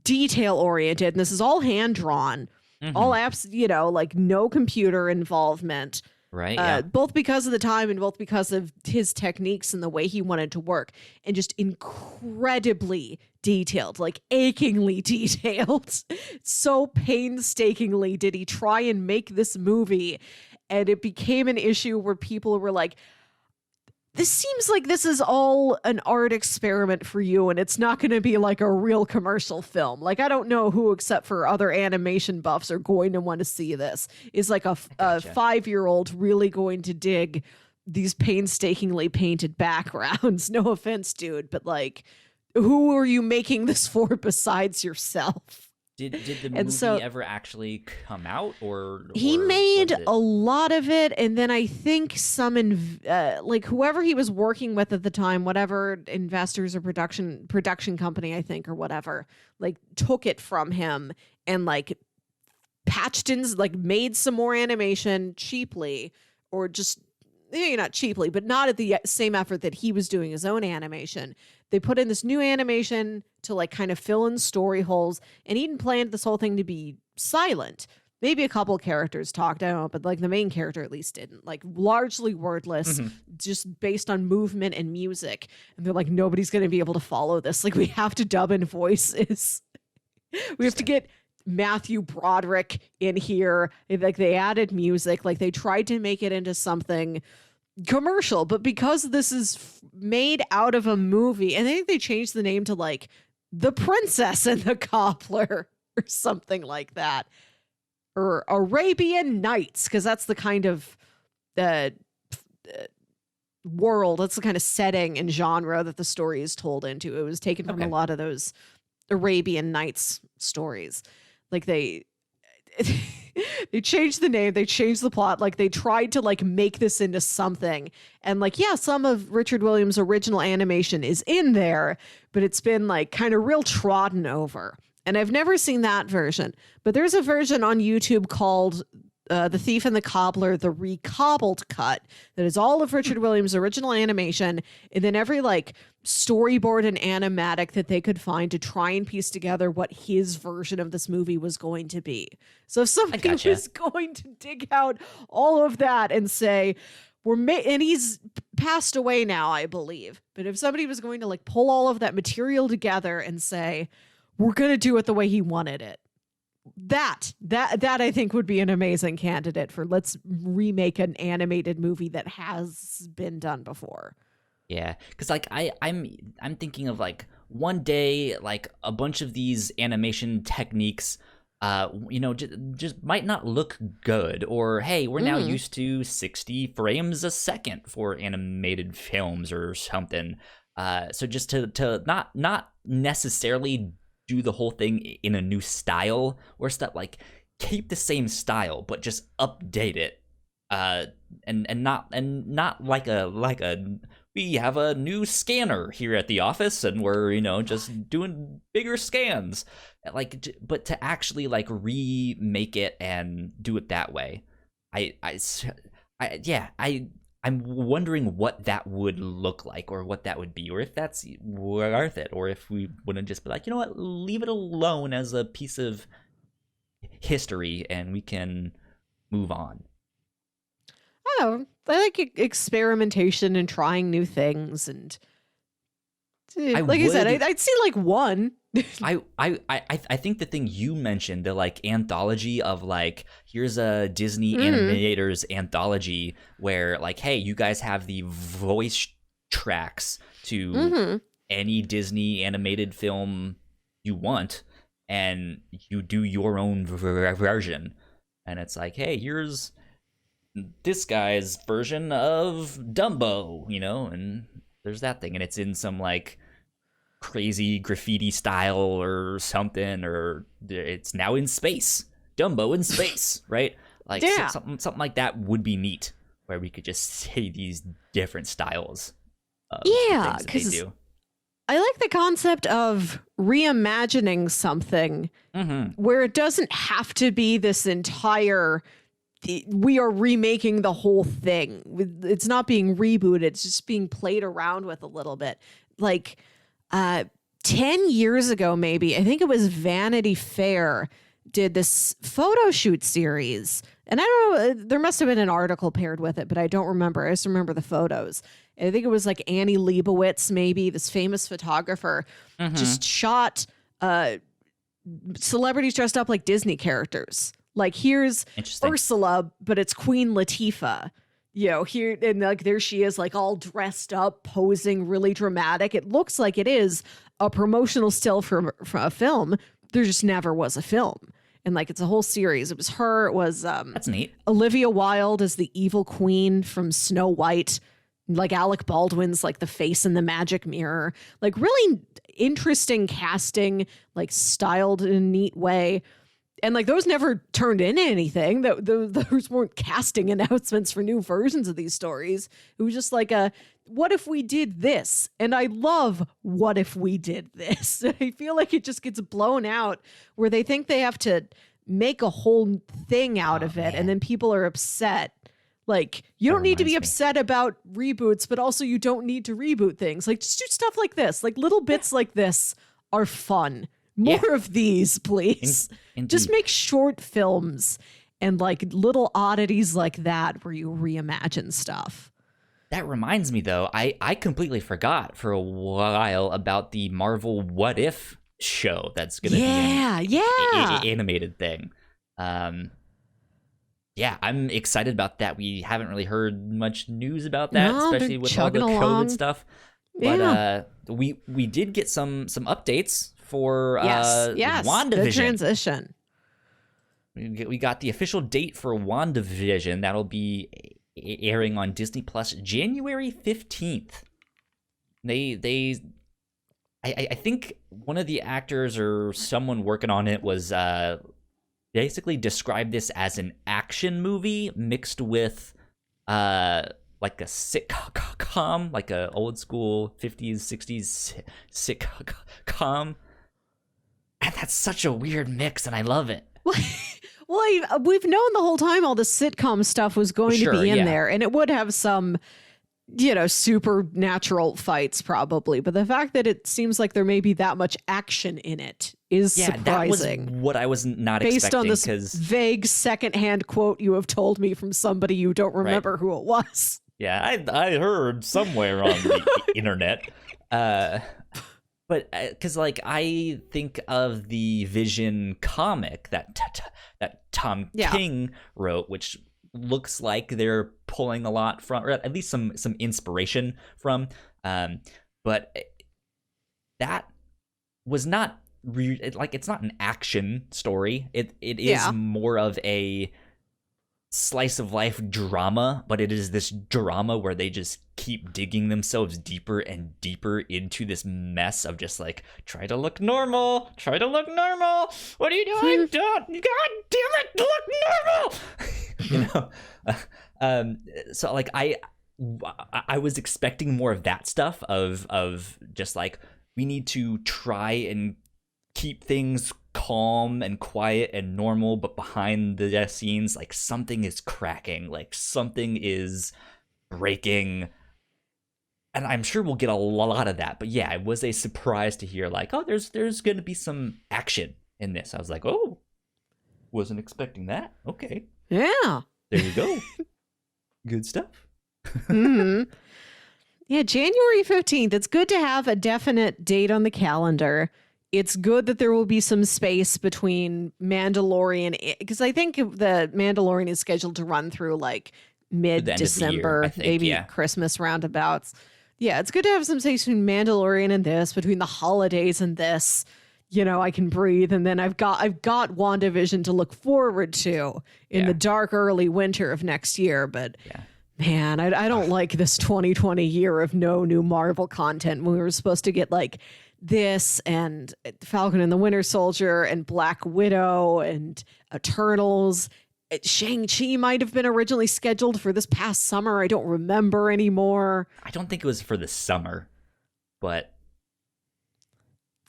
detail oriented, and this is all hand drawn. All apps, like no computer involvement. Right. Yeah. Both because of the time and both because of his techniques and the way he wanted to work, and just incredibly detailed, like achingly detailed. So painstakingly did he try and make this movie. And it became an issue where people were like, this seems like this is all an art experiment for you, and it's not going to be like a real commercial film. Like, I don't know who, except for other animation buffs, are going to want to see this. Is like a 5-year-old really going to dig these painstakingly painted backgrounds? No offense, dude, but like, who are you making this for besides yourself? Did the movie ever actually come out, or he made a lot of it, and then I think some like whoever he was working with at the time, whatever investors or production company, I think, or whatever, like took it from him and like patched in, like made some more animation cheaply, or just not cheaply, but not at the same effort that he was doing his own animation. They put in this new animation to like kind of fill in story holes, and Eden planned this whole thing to be silent. Maybe a couple characters talked, I don't know, but like the main character at least didn't. Like largely wordless, just based on movement and music. And they're like, nobody's going to be able to follow this. Like we have to dub in voices. We have to get Matthew Broderick in here. Like they added music. Like they tried to make it into something commercial, but because this is made out of a movie, and I think they changed the name to like The Princess and the Cobbler or something like that, or Arabian Nights, because that's the kind of world, that's the kind of setting and genre that the story is told into. It was taken from a lot of those Arabian Nights stories. Like they changed the name, they changed the plot, like they tried to like make this into something. And like, yeah, some of Richard Williams' original animation is in there, but it's been like kind of real trodden over. And I've never seen that version, but there's a version on YouTube called The Thief and the Cobbler, the recobbled cut that is all of Richard Williams' original animation, and then every like storyboard and animatic that they could find to try and piece together what his version of this movie was going to be. So if somebody was going to dig out all of that and say, and he's passed away now, I believe, but if somebody was going to like pull all of that material together and say, we're going to do it the way he wanted it, that I think would be an amazing candidate for let's remake an animated movie that has been done before. Yeah, because like I'm thinking of like one day like a bunch of these animation techniques, just might not look good, or hey, we're now used to 60 frames a second for animated films or something. So just to not necessarily do the whole thing in a new style or stuff, like keep the same style but just update it, and not like a we have a new scanner here at the office and we're just doing bigger scans, like, but to actually like remake it and do it that way. I'm wondering what that would look like, or what that would be, or if that's worth it, or if we wouldn't just be like, you know what, leave it alone as a piece of history and we can move on. Oh, I like experimentation and trying new things, and I said, I'd see like one. I think the thing you mentioned, the like anthology of like, here's a Disney animators anthology where like, hey, you guys have the voice tracks to any Disney animated film you want, and you do your own version, and it's like, hey, here's this guy's version of Dumbo, and there's that thing, and it's in some like crazy graffiti style or something, or it's now in space, Dumbo in space, right? Like something like that would be neat, where we could just say these different styles of things that they do. I like the concept of reimagining something where it doesn't have to be this entire, we are remaking the whole thing. It's not being rebooted. It's just being played around with a little bit. Like 10 years ago, maybe, I think it was Vanity Fair did this photo shoot series. And I don't know, there must have been an article paired with it, but I don't remember. I just remember the photos. I think it was like Annie Leibovitz, maybe, this famous photographer, just shot celebrities dressed up like Disney characters. Like, here's Ursula, but it's Queen Latifah. Here, and like there she is, like all dressed up, posing, really dramatic. It looks like it is a promotional still from a film. There just never was a film. And like, it's a whole series. It was her. It was that's neat. Olivia Wilde as the evil queen from Snow White. Like Alec Baldwin's like the face in the magic mirror. Like really interesting casting, like styled in a neat way. And like those never turned into anything. Those weren't casting announcements for new versions of these stories. It was just like what if we did this? And I love what if we did this. I feel like it just gets blown out where they think they have to make a whole thing out of it. Man. And then people are upset. Like, you don't need to be upset about reboots, but also you don't need to reboot things. Like, just do stuff like this. Like, little bits like this are fun. More of these, please. Just make short films and, like, little oddities like that where you reimagine stuff. That reminds me, though, I completely forgot for a while about the Marvel What If show that's going to be an animated thing. Yeah, I'm excited about that. We haven't really heard much news about that, especially with all the COVID stuff. But we did get some updates for WandaVision. Good transition. We got the official date for WandaVision. That'll be airing on Disney Plus January 15th. I think one of the actors or someone working on it was basically described this as an action movie mixed with like a sitcom, like a old school 50s 60s sitcom, and that's such a weird mix, and I love it. Well, we've known the whole time all the sitcom stuff was going to be in there, and it would have some, supernatural fights probably. But the fact that it seems like there may be that much action in it is surprising. That was what I was not based expecting. Based on this vague secondhand quote you have told me from somebody you don't remember who it was. Yeah, I heard somewhere on the internet. But because I think of the Vision comic that Tom King wrote, which looks like they're pulling a lot from, or at least some inspiration from. But that was not it's not an action story. It is more of a slice of life drama, but it is this drama where they just keep digging themselves deeper and deeper into this mess of just try to look normal, what are you doing? God damn it, look normal. So I was expecting more of that stuff of just we need to try and keep things calm and quiet and normal, but behind the scenes something is cracking, something is breaking, and I'm sure we'll get a lot of that. But yeah, it was a surprise to hear there's gonna be some action in this. I was like, oh, wasn't expecting that. Okay, yeah, there you go. Good stuff. Mm-hmm. Yeah, January 15th. It's good to have a definite date on the calendar. It's good that there will be some space between Mandalorian, because I think the Mandalorian is scheduled to run through mid-December, maybe Christmas roundabouts. Yeah, it's good to have some space between Mandalorian and this, between the holidays and this. I can breathe, and then I've got WandaVision to look forward to in the dark early winter of next year. But man, I don't like this 2020 year of no new Marvel content. We were supposed to get this and Falcon and the Winter Soldier and Black Widow and Eternals. Shang-Chi might have been originally scheduled for this past summer. I don't remember anymore. I don't think it was for the summer, but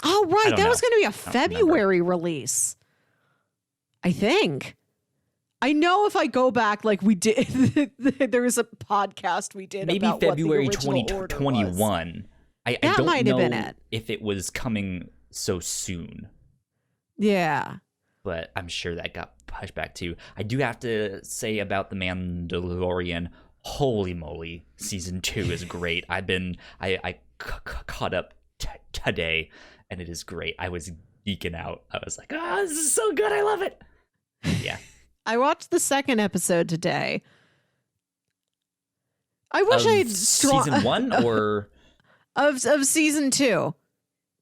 oh right, that was going to be a February release, I think. I know if I go back, we did, there was a podcast we did maybe about February what the 2021. I that don't might know have been it. If it was coming so soon. Yeah. But I'm sure that got pushed back too. I do have to say about The Mandalorian, holy moly, season 2 is great. I caught up today, and it is great. I was geeking out. I was like, this is so good. I love it. Yeah. I watched the second episode today. I wish I had season 1 or of season 2,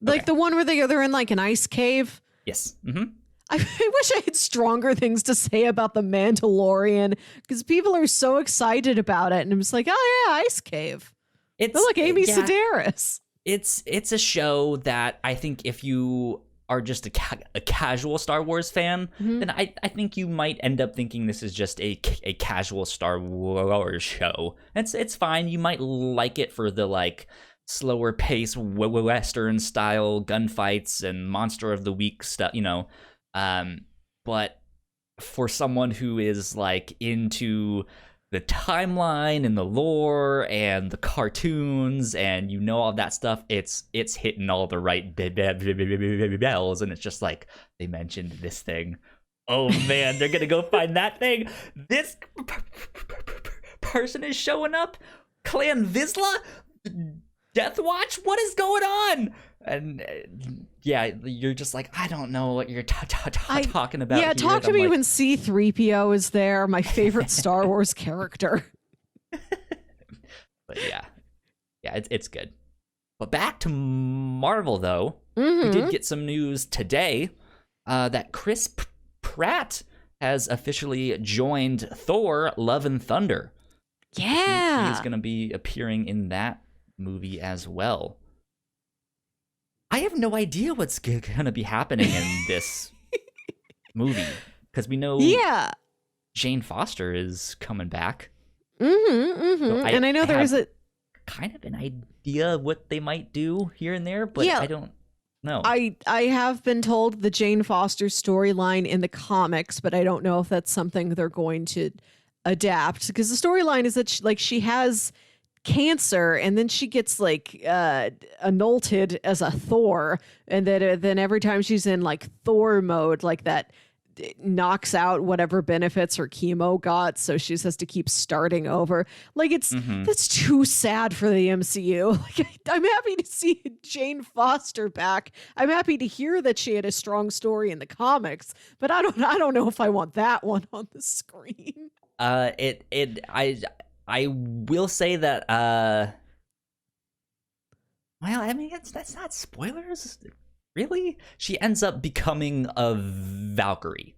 the one where they're in an ice cave. Yes. Mm-hmm. I wish I had stronger things to say about the Mandalorian, because people are so excited about it, and I'm just oh yeah, ice cave. They're like Amy Sedaris. It's a show that I think if you are just a casual Star Wars fan, then I think you might end up thinking this is just a casual Star Wars show. It's fine. You might like it for the slower pace Western style gunfights and monster of the week stuff, but for someone who is into the timeline and the lore and the cartoons and all that stuff, it's hitting all the right bells, and it's just they mentioned this thing. Oh man, they're gonna go find that thing. This person is showing up. Clan Vizsla, Death Watch. What is going on? And you're just I don't know what you're talking about. Yeah, talk to me when C-3PO is there, my favorite Star Wars character. But yeah, it's good. But back to Marvel, though, we did get some news today that Chris Pratt has officially joined Thor: Love and Thunder. Yeah, he's going to be appearing in that movie as well. I have no idea what's going to be happening in this movie, because we know Jane Foster is coming back. So and I know there is a kind of an idea of what they might do here and there, but I don't No. I have been told the Jane Foster storyline in the comics, but I don't know if that's something they're going to adapt, because the storyline is that she has cancer and then she gets like annulled as a Thor, and then every time she's in like Thor mode, like that knocks out whatever benefits her chemo got, so she has to keep starting over. Like that's too sad for the MCU. Like I'm happy to see Jane Foster back. I'm happy to hear that she had a strong story in the comics, but I don't know if I want that one on the screen. I will say that well, I mean that's not spoilers. Really? She ends up becoming a Valkyrie.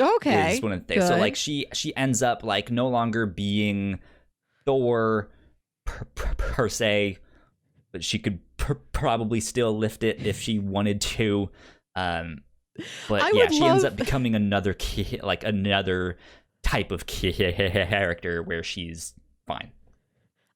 Okay. Is one of the things. So like she ends up like no longer being Thor per se, but she could probably still lift it if she wanted to. But yeah, she ends up becoming another another type of character where she's fine.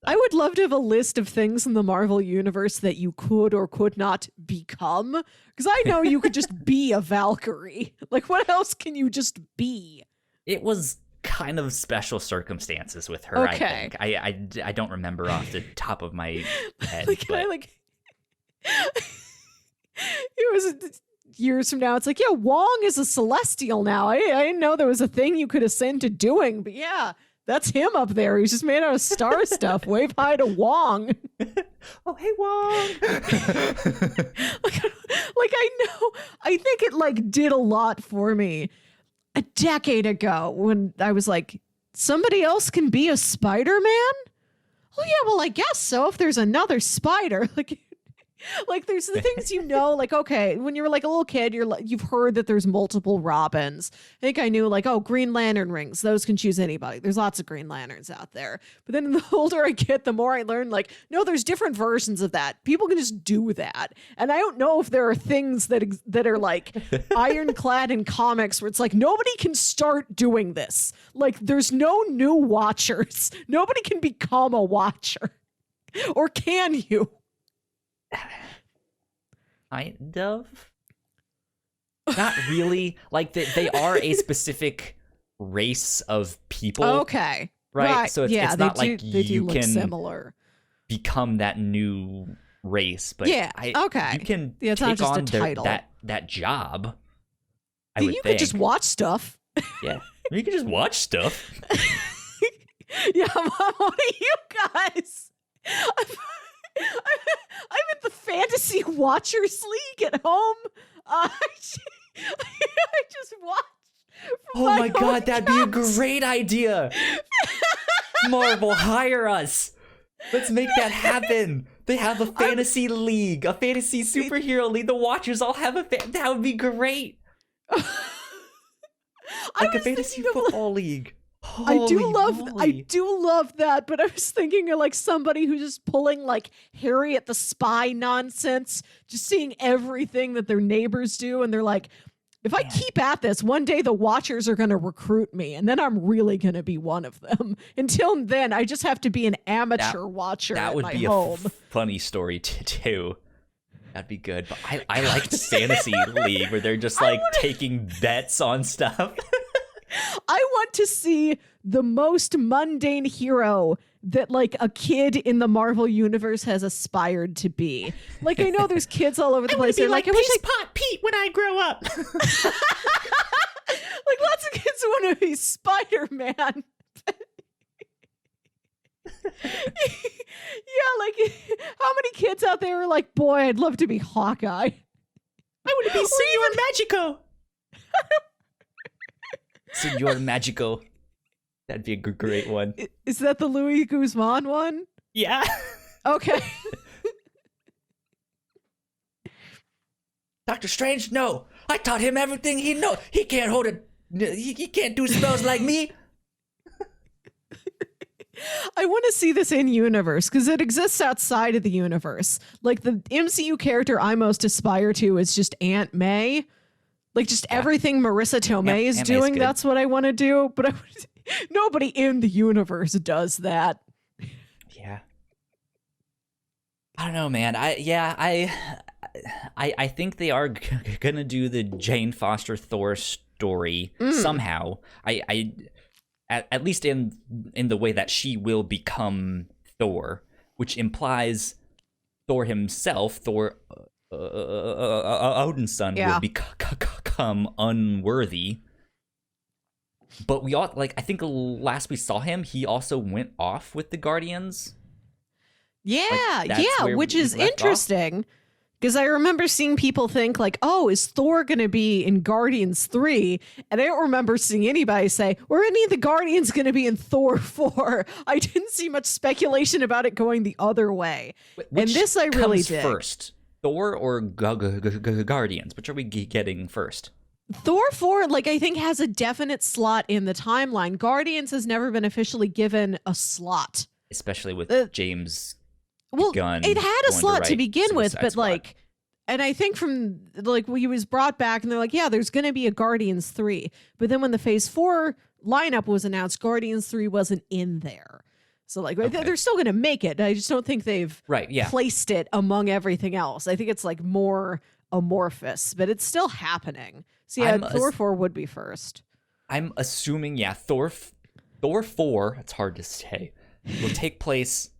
I would love to have a list of things in the Marvel universe that you could or could not become, because I know you could just be a Valkyrie. Like, what else can you just be? It was kind of special circumstances with her. Okay. I think I don't remember off the top of my head. It was years from now. It's like, yeah, Wong is a Celestial now. I didn't know there was a thing you could ascend to doing, but yeah. That's him up there. He's just made out of star stuff. Wave hi to Wong. Oh, hey, Wong. like I know. I think it like did a lot for me a decade ago when I was like, somebody else can be a Spider-Man? Oh yeah, well I guess so. If there's another spider, like there's the things, like, okay, when you're like a little kid, you've heard that there's multiple Robins. I think I knew like, oh, Green Lantern rings, those can choose anybody. There's lots of Green Lanterns out there. But then the older I get, the more I learn like, no, there's different versions of that. People can just do that. And I don't know if there are things that are like ironclad in comics where it's like, nobody can start doing this. Like there's no new Watchers. Nobody can become a Watcher. Or can you? Kind of. Not really. Like they are a specific race of people. Okay. Right? So it's not like you can similar. Become that new race. But yeah. Okay. You can it's not take just on a title. that job. You could just watch stuff. Yeah. You can just watch stuff. Yeah, what are you guys? I'm in the Fantasy Watchers League at home. I just watch. Oh my god, that'd be a great idea. Marvel, hire us. Let's make that happen. They have a fantasy league, a fantasy superhero league. The Watchers all have that would be great. Like a fantasy football league. I do love that, but I was thinking of like somebody who's just pulling like Harriet the Spy nonsense, just seeing everything that their neighbors do, and they're like, if I keep at this, one day the Watchers are going to recruit me, and then I'm really going to be one of them. Until then, I just have to be an amateur watcher at my home. That would be a funny story too. That'd be good. But I like the fantasy league where they're just like taking bets on stuff. I want to see the most mundane hero that like a kid in the Marvel universe has aspired to be. Like I know there's kids all over the place. They're like, I wish Pot Pete when I grow up. Like lots of kids want to be Spider-Man. Yeah, like how many kids out there are like, boy, I'd love to be Hawkeye. I want to be Senor Magico. Senor Magico. That'd be a great one. Is that the Louis Guzman one? Yeah. Okay. Doctor Strange? No. I taught him everything he knows. He can't hold it. He can't do spells like me. I want to see this in universe because it exists outside of the universe. Like the MCU character I most aspire to is just Aunt May. Like just everything Marissa Tomei is doing, that's what I want to do. But nobody in the universe does that. Yeah. I don't know, man. I think they are gonna do the Jane Foster Thor story somehow. I at least in the way that she will become Thor, which implies Thor himself, Odin's son, will become unworthy. But we all I think last we saw him, he also went off with the Guardians. Which is interesting. Because I remember seeing people think oh, is Thor going to be in Guardians 3? And I don't remember seeing anybody say, were any of the Guardians going to be in Thor 4? I didn't see much speculation about it going the other way. And this I really did. First, Thor or Guardians? Which are we getting first? Thor 4, I think has a definite slot in the timeline. Guardians has never been officially given a slot. Especially with James Gunn. It had a slot to begin with, but and I think from he was brought back and they're there's going to be a Guardians 3. But then when the Phase 4 lineup was announced, Guardians 3 wasn't in there. So they're still going to make it. I just don't think they've placed it among everything else. I think it's more amorphous, but it's still happening. So Thor 4 would be first. I'm assuming, Thor 4, it's hard to say, will take place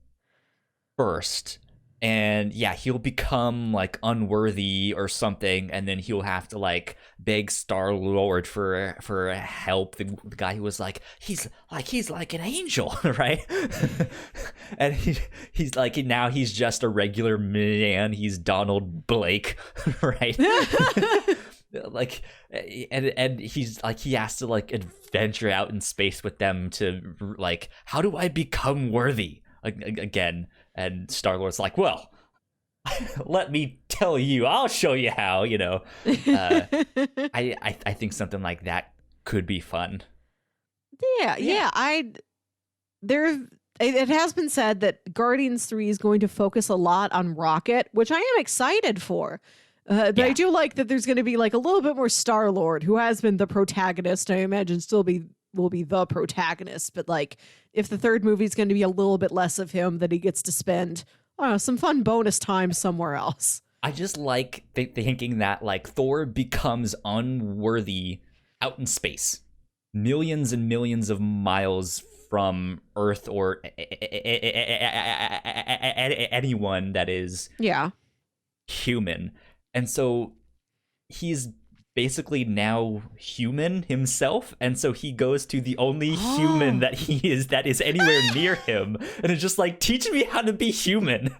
first, and he'll become unworthy or something, and then he'll have to beg Star-Lord for help. The guy who was he's like an angel, right? And he's now he's just a regular man. He's Donald Blake, right? And he's he has to adventure out in space with them to how do I become worthy again? And Star-Lord's well, let me tell you, I'll show you how, I think something like that could be fun. It has been said that Guardians 3 is going to focus a lot on Rocket, which I am excited for. But I do like that there's going to be a little bit more Star-Lord, who has been the protagonist. I imagine will be the protagonist, but if the third movie is going to be a little bit less of him, that he gets to spend some fun bonus time somewhere else. I just thinking that Thor becomes unworthy out in space, millions and millions of miles from Earth or anyone that is human. And so he's basically now human himself, and so he goes to the only human that is anywhere near him, and it's just teach me how to be human.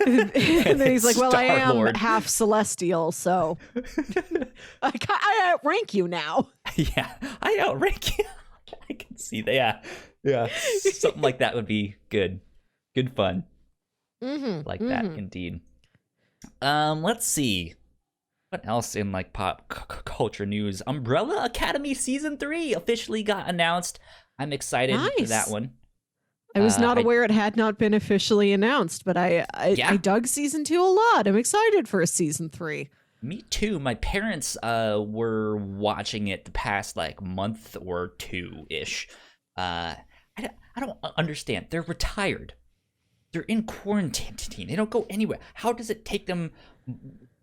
And then he's well, I am half celestial, so I outrank you now. I outrank you. I can see that. Something like that would be good fun. That indeed. Let's see. What else in pop culture news? Umbrella Academy Season 3 officially got announced. I'm excited for that one. I was not aware it had not been officially announced, but I dug Season 2 a lot. I'm excited for a Season 3. Me too. My parents were watching it the past month or two-ish. I don't understand. They're retired. They're in quarantine. They don't go anywhere. How does it take them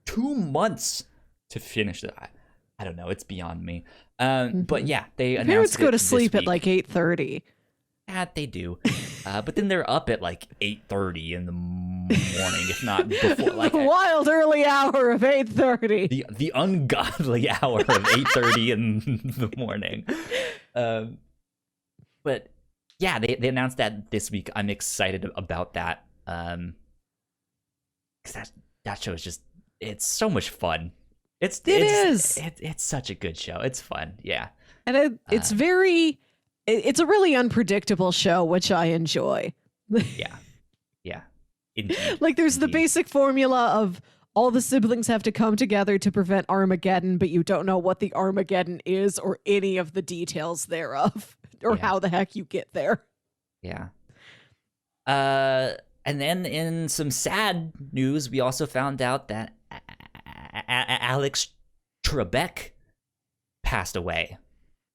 2 months to finish that? I don't know. It's beyond me. But they announced parents go to this sleep week. at 8:30. They do. But then they're up at 8:30 in the morning, if not before. The wild early hour of 8:30. The ungodly hour of 8:30 in the morning. But they announced that this week. I'm excited about that. Because that show is just, it's so much fun. It is. It's such a good show. It's fun. Yeah. And it's it's a really unpredictable show, which I enjoy. Yeah. Indeed. There's the basic formula of all the siblings have to come together to prevent Armageddon, but you don't know what the Armageddon is or any of the details thereof or how the heck you get there. Yeah. And then in some sad news, we also found out that Alex Trebek passed away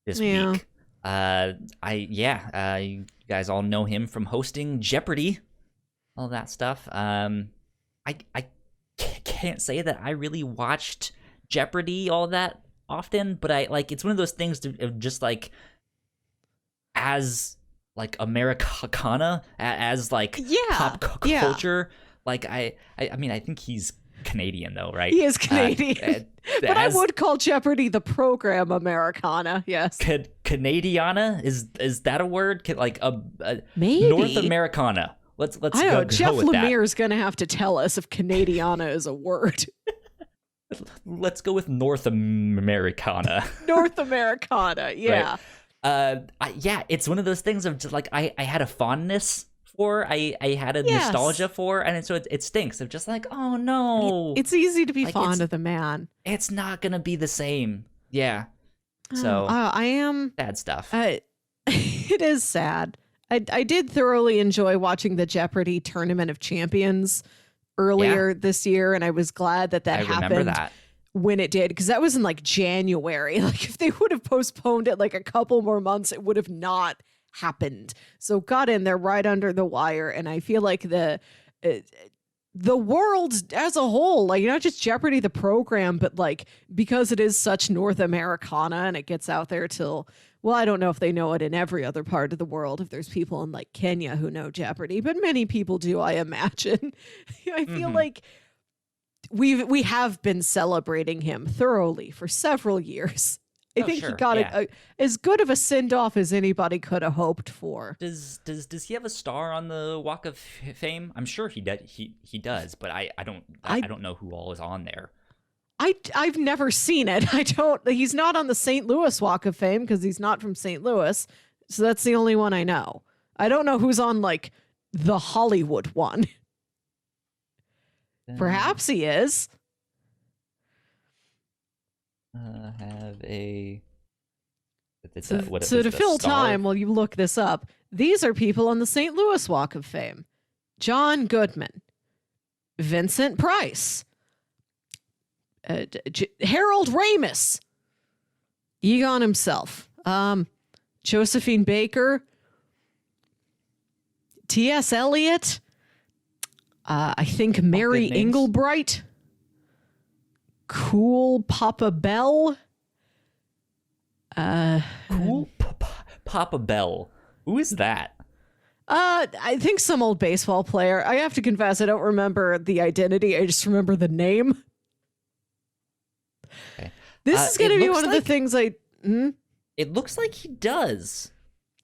this week. You guys all know him from hosting Jeopardy, all that stuff. I can't say that I really watched Jeopardy all that often, but I like it's one of those things of just like as like Americana as like pop culture. Like I mean I think he's Canadian though, right? He is Canadian. But I would call Jeopardy the program Americana. Yes. Canadiana is that a word? Like maybe North Americana. Let's I don't know. Jeff with Lemire's gonna have to tell us if Canadiana is a word. Let's go with North Americana. North Americana, yeah. Right. Yeah, it's one of those things of just like I had a fondness for, I had a nostalgia for, and so it stinks of just like, oh no. It's easy to be like, fond of the man. It's not gonna be the same. Yeah. So I am sad stuff. It is sad. I did thoroughly enjoy watching the Jeopardy Tournament of Champions earlier this year, and I was glad that happened when it did, because that was in like January. Like if they would have postponed it like a couple more months, it would have not happened. So got in there right under the wire, and I feel like the world as a whole, like not just Jeopardy the program, but like because it is such North Americana and it gets out there till, well, I don't know if they know it in every other part of the world, if there's people in like Kenya who know Jeopardy, but many people do, I imagine. I feel like we have been celebrating him thoroughly for several years. I think he got as good of a send-off as anybody could have hoped for. Does he have a star on the Walk of Fame? I'm sure he does, but I don't know who all is on there. I've never seen it. He's not on the St. Louis Walk of Fame because he's not from St. Louis. So that's the only one I know. I don't know who's on like the Hollywood one. Perhaps he is. So to fill time while you look this up, these are people on the St. Louis Walk of Fame: John Goodman, Vincent Price, Harold Ramis, Egon himself, Josephine Baker, T.S. Eliot, I think Mary Englebright, Cool Papa Bell. Cool Papa Bell. Who is that? I think some old baseball player. I have to confess, I don't remember the identity. I just remember the name. Okay. This is going to be one of the things I. It looks like he does.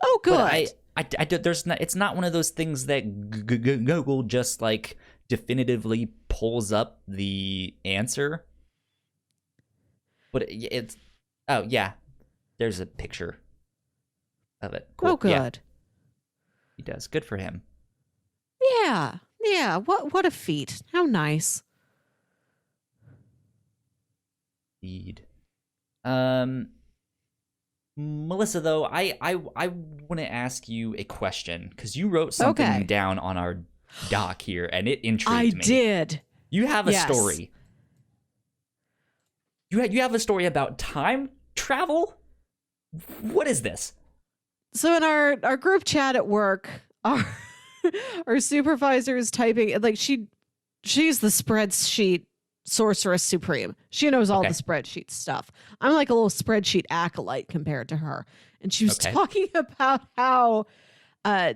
Oh, good. But I there's not. It's not one of those things that Google just like definitively pulls up the answer. But it's. Oh yeah, there's a picture of it. Cool. Oh, good. Yeah. He does. Good for him. Yeah. What a feat. How nice. Indeed. Melissa, though, I want to ask you a question because you wrote something down on our doc here, and it intrigued me. I did. You have a story. You have a story about time travel? What is this? So in our group chat at work, our supervisor is typing, like she's the spreadsheet sorceress supreme. She knows all the spreadsheet stuff. I'm like a little spreadsheet acolyte compared to her. And she was talking about how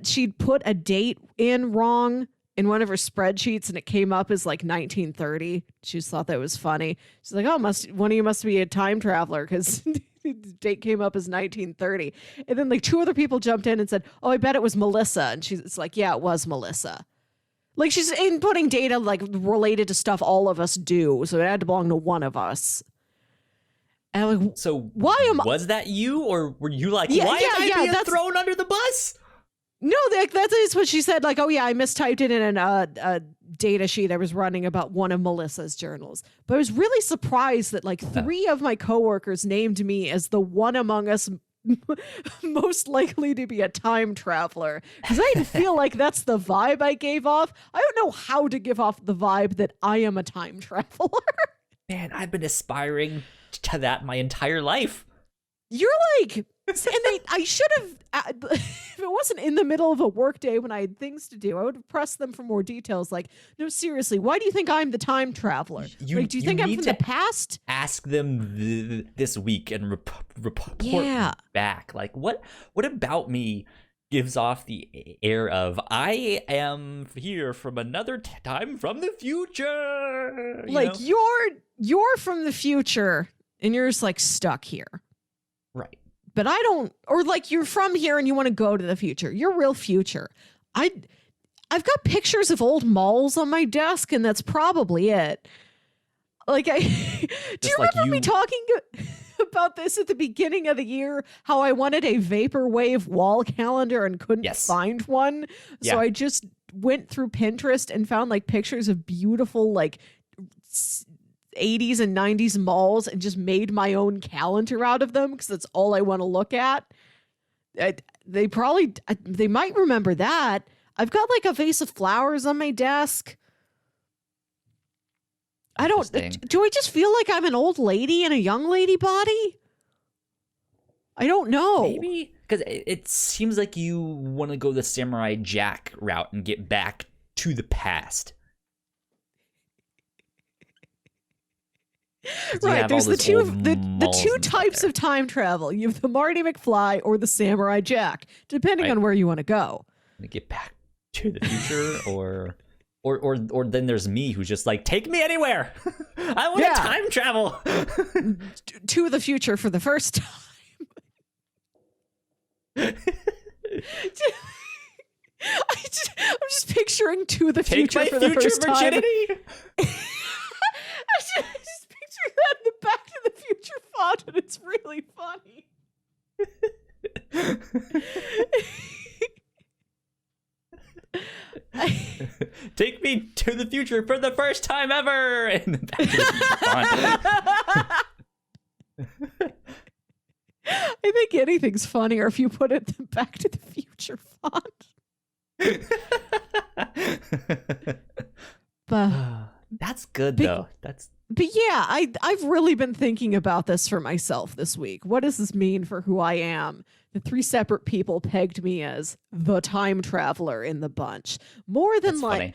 she'd put a date in wrong in one of her spreadsheets and it came up as like 1930. She just thought that was funny. She's like, oh, one of you must be a time traveler because the date came up as 1930. And then like two other people jumped in and said, oh, I bet it was Melissa. And it's like, yeah, it was Melissa. Like she's inputting data like related to stuff all of us do. So it had to belong to one of us. And I'm like, so was that you, or were you like, why am I being thrown under the bus? No, that is what she said. Like, oh yeah, I mistyped it in a data sheet I was running about one of Melissa's journals. But I was really surprised that like three of my coworkers named me as the one among us most likely to be a time traveler, because I didn't feel like that's the vibe I gave off. I don't know how to give off the vibe that I am a time traveler. Man, I've been aspiring to that my entire life. You're like, and I should have, if it wasn't in the middle of a work day when I had things to do, I would have pressed them for more details. Like, no, seriously, why do you think I'm the time traveler? Do you think I'm from the past? Ask them this week and report back. Like, what about me gives off the air of I am here from another time from the future? You're from the future and you're just like stuck here. Right. But I don't, or like you're from here and you want to go to the future. You're real future. I've got pictures of old malls on my desk and that's probably it. Like do you remember me talking about this at the beginning of the year? How I wanted a vaporwave wall calendar and couldn't find one. So I just went through Pinterest and found like pictures of beautiful like 80s and 90s malls and just made my own calendar out of them because that's all I want to look at. They might remember that. I've got like a vase of flowers on my desk. Do I just feel like I'm an old lady in a young lady body? I don't know. Maybe because it seems like you want to go the Samurai Jack route and get back to the past. Right, there's the two types of time travel. You have the Marty McFly or the Samurai Jack, depending on where you want to go. To get back to the future, or then there's me who's just like, take me anywhere. I want to time travel to the future for the first time. I'm just picturing to the future for the first time. Take my future virginity. I just picture that in the Back to the Future font, and it's really funny. Take me to the future for the first time ever. In the Back to the Future font. I think anything's funnier if you put it in the Back to the Future font. But that's good though. But yeah, I've really been thinking about this for myself this week. What does this mean for who I am? The three separate people pegged me as the time traveler in the bunch. More than that's like funny.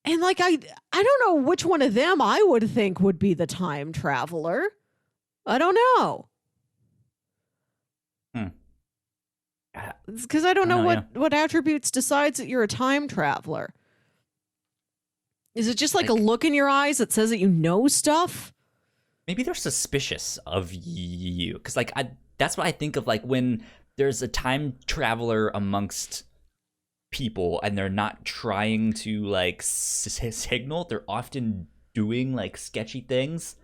And like I don't know which one of them I would think would be the time traveler. I don't know. It's because I don't know what attributes decides that you're a time traveler. Is it just like a look in your eyes that says that you know stuff? Maybe they're suspicious of you. Because that's what I think of, like when there's a time traveler amongst people and they're not trying to like signal. They're often doing like sketchy things.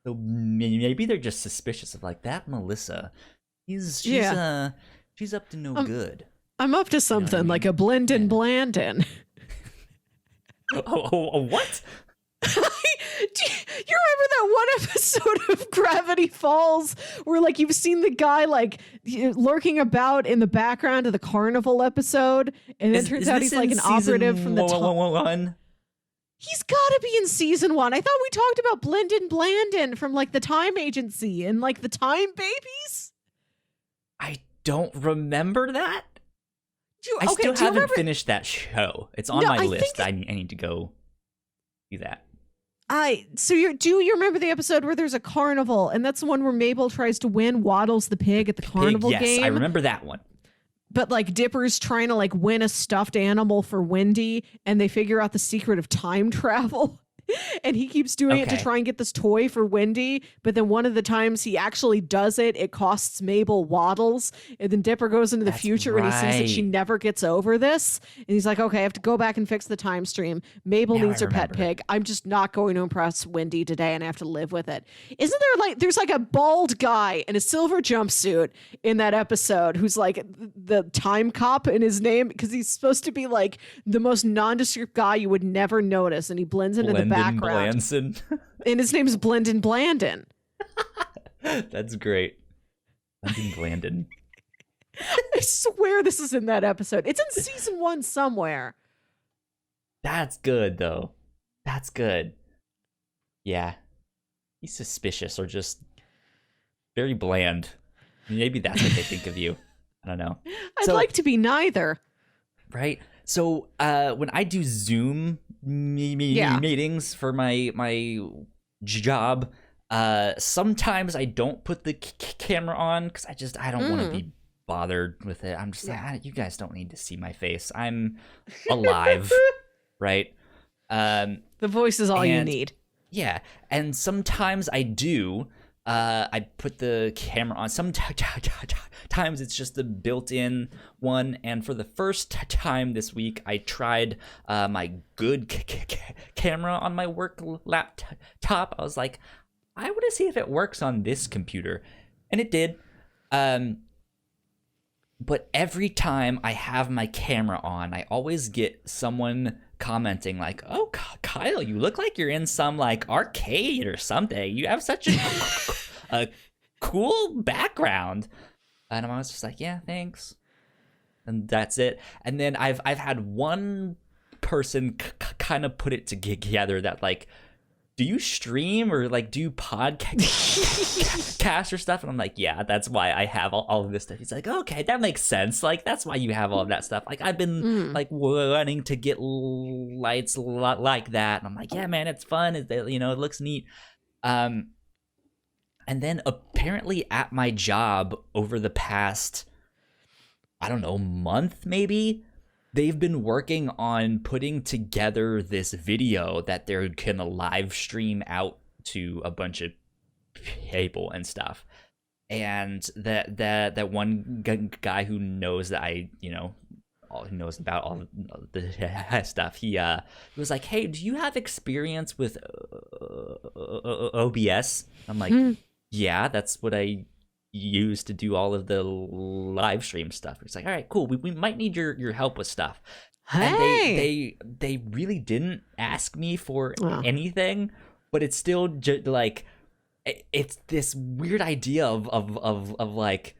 So maybe they're just suspicious of like that Melissa. She's up to no good. I'm up to something, you know what I mean? Like a Blendin Blandin. What? Do you remember that one episode of Gravity Falls where like you've seen the guy like lurking about in the background of the carnival episode, and it turns out he's like an operative from the one? He's got to be in season 1. I thought we talked about Blendin Blandin from like the Time Agency and like the Time Babies. I don't remember that. I still haven't finished that show. It's on my list. I need to go do that. Do you remember the episode where there's a carnival, and that's the one where Mabel tries to win Waddles the pig at the carnival game? Yes, I remember that one. But like Dipper's trying to like win a stuffed animal for Wendy, and they figure out the secret of time travel. And he keeps doing it to try and get this toy for Wendy. But then one of the times he actually does it, it costs Mabel Waddles. And then Dipper goes into the future and he sees that she never gets over this. And he's like, okay, I have to go back and fix the time stream. Mabel needs her pet pig. I'm just not going to impress Wendy today, and I have to live with it. Isn't there like, there's like a bald guy in a silver jumpsuit in that episode who's like the time cop in his name, because he's supposed to be like the most nondescript guy you would never notice, and he blends into the background. Blanson. And his name is Blendin Blandin. That's great. Blendin Blandin. I swear this is in that episode. It's in season 1 somewhere. That's good, though. That's good. Yeah. He's suspicious or just very bland. Maybe that's what they think of you. I don't know. I'd like to be neither. Right. So when I do Zoom meetings for my job, sometimes I don't put the camera on because I don't want to be bothered with it. I'm just like, you guys don't need to see my face. I'm alive, right? The voice is all you need. Yeah, and sometimes I do. I put the camera on. Sometimes it's just the built-in one. And for the first time this week, I tried my good camera on my work laptop. I was like, I want to see if it works on this computer, and it did. But every time I have my camera on, I always get someone commenting like, "Oh, Kyle, you look like you're in some like arcade or something. You have such a cool background." And I was just like, "Yeah, thanks." And that's it. And then I've had one person kind of put it together that like, do you stream or like do podcast or stuff? And I'm like, yeah, that's why I have all of this stuff. He's like, okay, that makes sense. Like, that's why you have all of that stuff. Like, I've been like wanting to get lights like that. And I'm like, yeah, man, it's fun. It looks neat. And then apparently at my job over the past, I don't know, month maybe, they've been working on putting together this video that they're gonna live stream out to a bunch of people and stuff. And that one guy who knows that I, knows about all the stuff, he was like, "Hey, do you have experience with OBS?" I'm like, "Yeah, that's what I use to do all of the live stream stuff." It's like, all right, cool, we might need your help with stuff. Hey. And they really didn't ask me for anything, but it's still like, it's this weird idea of like,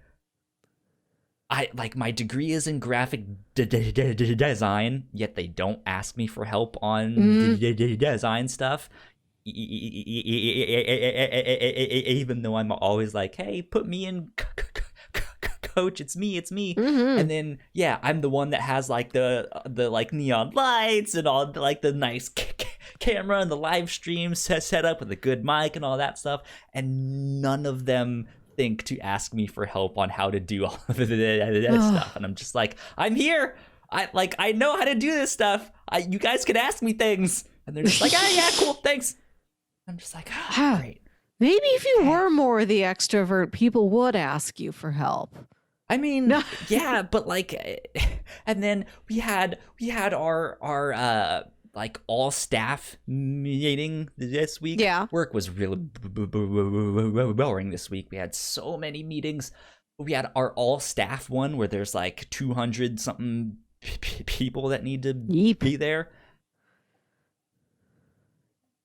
I like, my degree is in graphic design, yet they don't ask me for help on design stuff. Even though I'm always like, hey, put me in, coach, it's me. And then I'm the one that has like the like neon lights and all like the nice camera and the live stream set up with a good mic and all that stuff, and none of them think to ask me for help on how to do all of that stuff. And I'm just like, I'm here, I know how to do this stuff, you guys can ask me things. And they're just like, oh yeah, cool, thanks. I'm just like, oh, great. Maybe if you were more the extrovert, people would ask you for help. I mean, yeah, but like, and then we had our like all staff meeting this week. Yeah, work was really boring this week. We had so many meetings. We had our all staff one where there's like 200 something people that need to be there.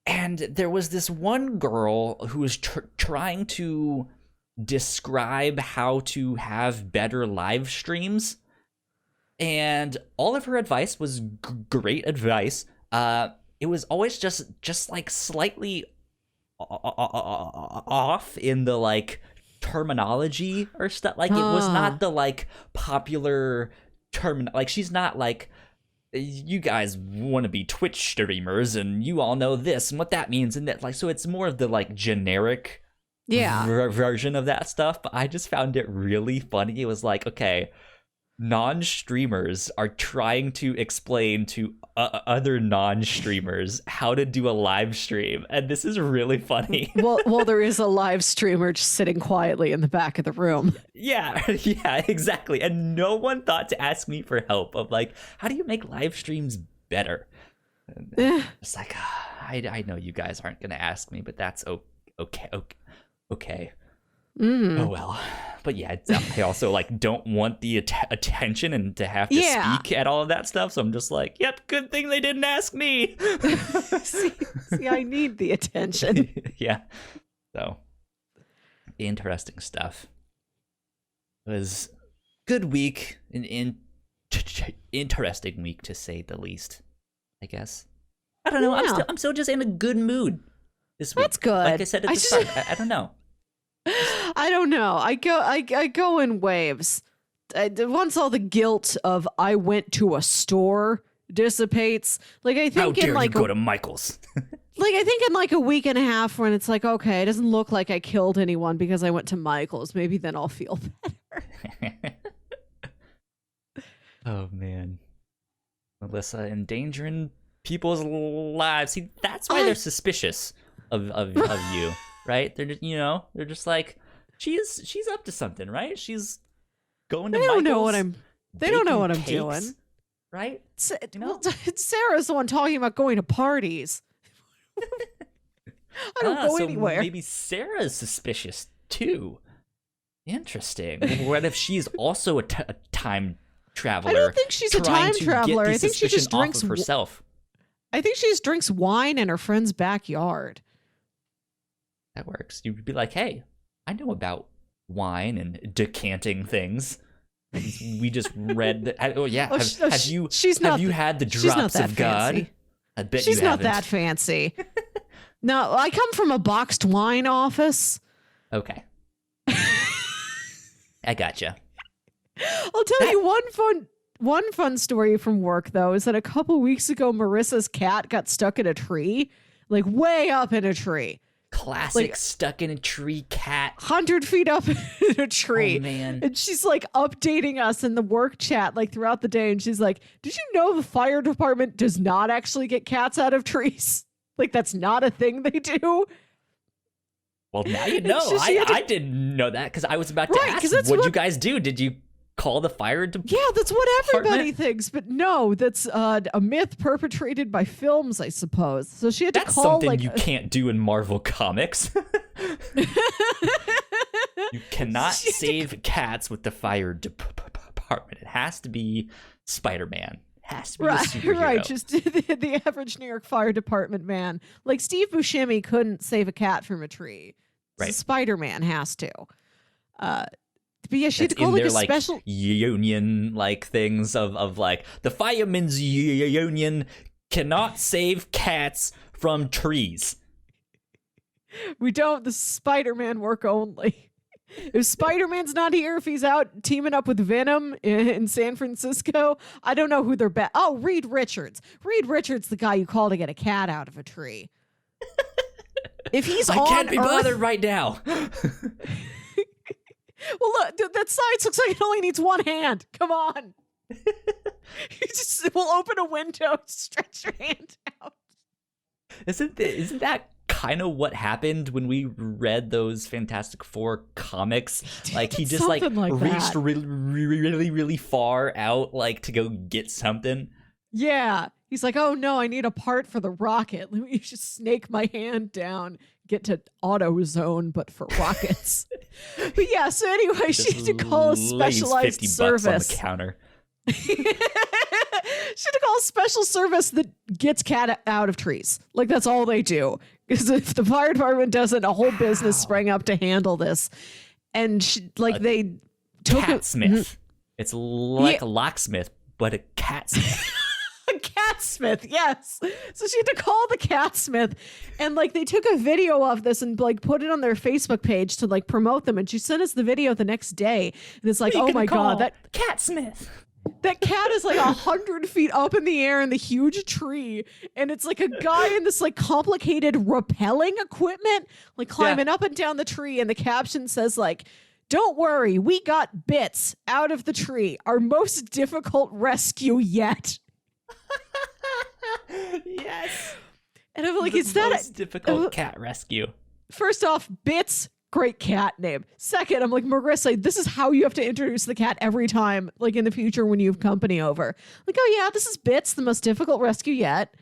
And there was this one girl who was trying to describe how to have better live streams, and all of her advice was great advice. It was always just like slightly off in the like terminology or stuff. Like, it was not the like popular term. Like, she's not like, you guys want to be Twitch streamers and you all know this and what that means and that, like, so it's more of the like generic version of that stuff. But I just found it really funny. It was like, okay, non-streamers are trying to explain to other non-streamers how to do a live stream, and this is really funny. well, there is a live streamer just sitting quietly in the back of the room. Yeah, exactly. And no one thought to ask me for help of like, how do you make live streams better? It's like, I know you guys aren't gonna ask me, but that's okay. Oh well. But yeah, I also like don't want the attention and to have to speak at all of that stuff, so I'm just like, yep, good thing they didn't ask me. see, I need the attention. Yeah. So interesting stuff. It was good week, an interesting week to say the least, I guess. I don't know. Yeah. I'm still just in a good mood this week. That's good. Like I said at the start, I don't know. I don't know. I go in waves. Once all the guilt of I went to a store dissipates, like I think How dare in like you go to Michael's? like I think in like a week and a half when it's like, okay, it doesn't look like I killed anyone because I went to Michael's. Maybe then I'll feel better. Oh man, Melissa endangering people's lives. See, that's why they're suspicious of you, right? They're just, they're just like, she's up to something, right? She's going to They don't Michael's, know what I'm. They don't know what I'm cakes, doing, right? Well, Sarah's the one talking about going to parties. I don't go so anywhere. Maybe Sarah's suspicious too. Interesting. What if she's also a time traveler? I don't think she's a time traveler. I think she just drinks herself. I think she just drinks wine in her friend's backyard. That works. You'd be like, hey, I know about wine and decanting things. We just read that. Oh yeah. Have you had the drops of God? Fancy. I bet she's you not haven't. that fancy. No, I come from a boxed wine office. Okay. I gotcha. I'll tell you one fun story from work though is that a couple weeks ago Marissa's cat got stuck in a tree, like way up in a tree. Classic like, stuck in a tree cat. 100 feet up in a tree. Oh, man. And she's like updating us in the work chat like throughout the day. And she's like, did you know the fire department does not actually get cats out of trees? Like that's not a thing they do. Well, now you know. I didn't know that because I was about to ask, what'd you guys do? Did you call the fire department? Yeah, that's what everybody thinks. But no, that's a myth perpetrated by films, I suppose. So she had to call something you can't do in Marvel Comics. You cannot save cats with the fire department. It has to be Spider-Man. Has to be a superhero. Right, just the average New York Fire Department man. Like Steve Buscemi couldn't save a cat from a tree. Right. So Spider-Man has to. But yeah, she had to call like a special union like things of like the firemen's union cannot save cats from trees. We don't. The Spider-Man work only. If Spider-Man's not here, if he's out teaming up with Venom in San Francisco, I don't know who they're Oh, Reed Richards. Reed Richards, the guy you call to get a cat out of a tree. If he's I can't be bothered right now. Well, look, that science looks like it only needs one hand. Come on. We'll open a window, stretch your hand out. Isn't that kind of what happened when we read those Fantastic Four comics? Like he just like reached really far out like to go get something. Yeah. He's like, oh no, I need a part for the rocket. Let me just snake my hand down, get to AutoZone, but for rockets. But yeah, so anyway, she had to call a specialized service. $50 on the counter. She had to call a special service that gets cat out of trees. Like that's all they do. Because if the fire department doesn't, a whole business sprang up to handle this. And they took Catsmith. It's like a locksmith, but a catsmith. A catsmith, yes. So she had to call the catsmith, and like they took a video of this and like put it on their Facebook page to like promote them. And she sent us the video the next day, and it's like, oh my god, that catsmith. That cat is like 100 feet up in the air in the huge tree, and it's like a guy in this like complicated rappelling equipment, like climbing up and down the tree. And the caption says like, "Don't worry, we got Bits out of the tree. Our most difficult rescue yet." Yes. And I'm like, is that most difficult cat rescue? First off, Bits, great cat name. Second, I'm like, Marissa, this is how you have to introduce the cat every time, like in the future when you have company over. Like, oh yeah, this is Bits, the most difficult rescue yet.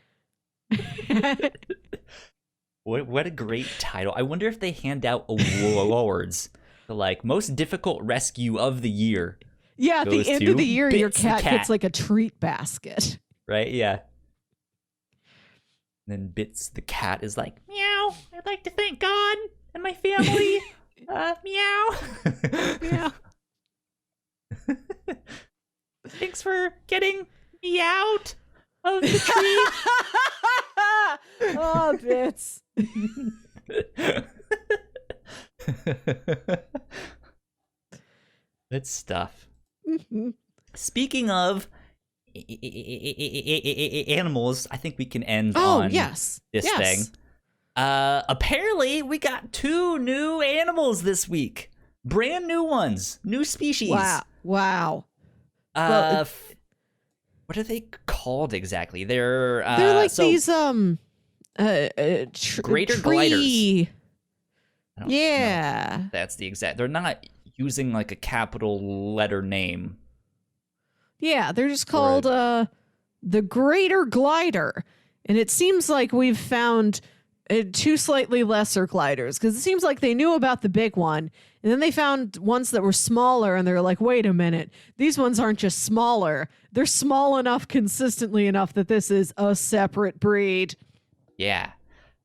What a great title. I wonder if they hand out awards for like most difficult rescue of the year. Yeah, at the end of the year, Bits your cat gets like a treat basket. Right, yeah. And then Bits the cat is like, meow, I'd like to thank God and my family. Meow. Meow. Thanks for getting me out of the tree. Oh, Bits. Good stuff. Mhm. Speaking of animals, I think we can end Oh, on yes. this Yes. thing. Apparently, we got 2 new animals this week. Brand new ones, new species. Wow. Well, What are they called exactly? They're they're like so these greater tree. gliders. I don't know Yeah. if that's the exact. They're not using like a capital letter name. Yeah, they're just called the greater glider. And it seems like we've found 2 slightly lesser gliders, because it seems like they knew about the big one, and then they found ones that were smaller, and they're like, wait a minute, these ones aren't just smaller, they're small enough consistently enough that this is a separate breed. Yeah,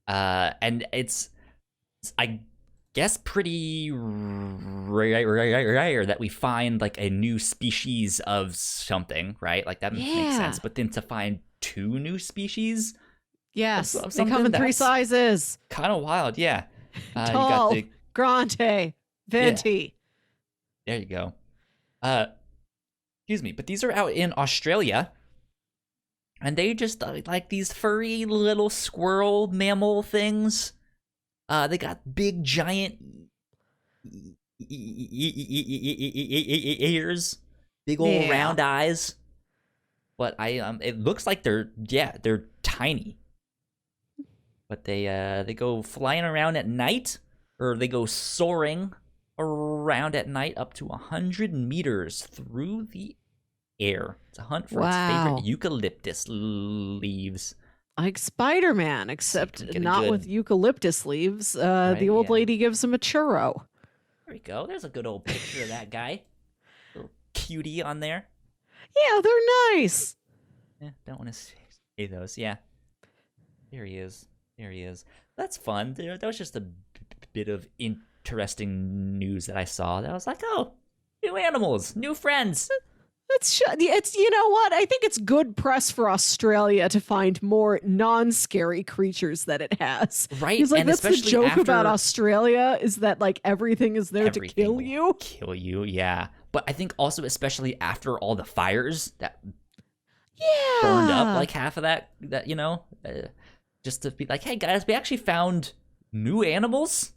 and it's I guess pretty rare that we find like a new species of something, right? Like that makes sense. But then to find 2 new species. Yes, they come in 3 sizes. Kind of wild, yeah. Tall, you got the grande, venti. Yeah. There you go. Excuse me, but these are out in Australia, and they just like these furry little squirrel mammal things. They got big giant ears, big old round eyes. But it looks like they're tiny. But they go flying around at night, or they go soaring around at night up to 100 meters through the air. It's a hunt for its favorite eucalyptus leaves. Like Spider-Man, except not with eucalyptus leaves. The old lady gives him a churro. There we go. There's a good old picture of that guy. Little cutie on there. Yeah, they're nice. Yeah, don't want to say those. Yeah. There he is. That's fun. That was just a bit of interesting news that I saw. That I was like, oh, new animals, new friends. It's you know what? I think it's good press for Australia to find more non-scary creatures that it has. Right. Because like and that's the joke about Australia, is that like everything is there to kill you. Kill you, yeah. But I think also especially after all the fires that burned up like half of that just to be like, hey guys, we actually found new animals.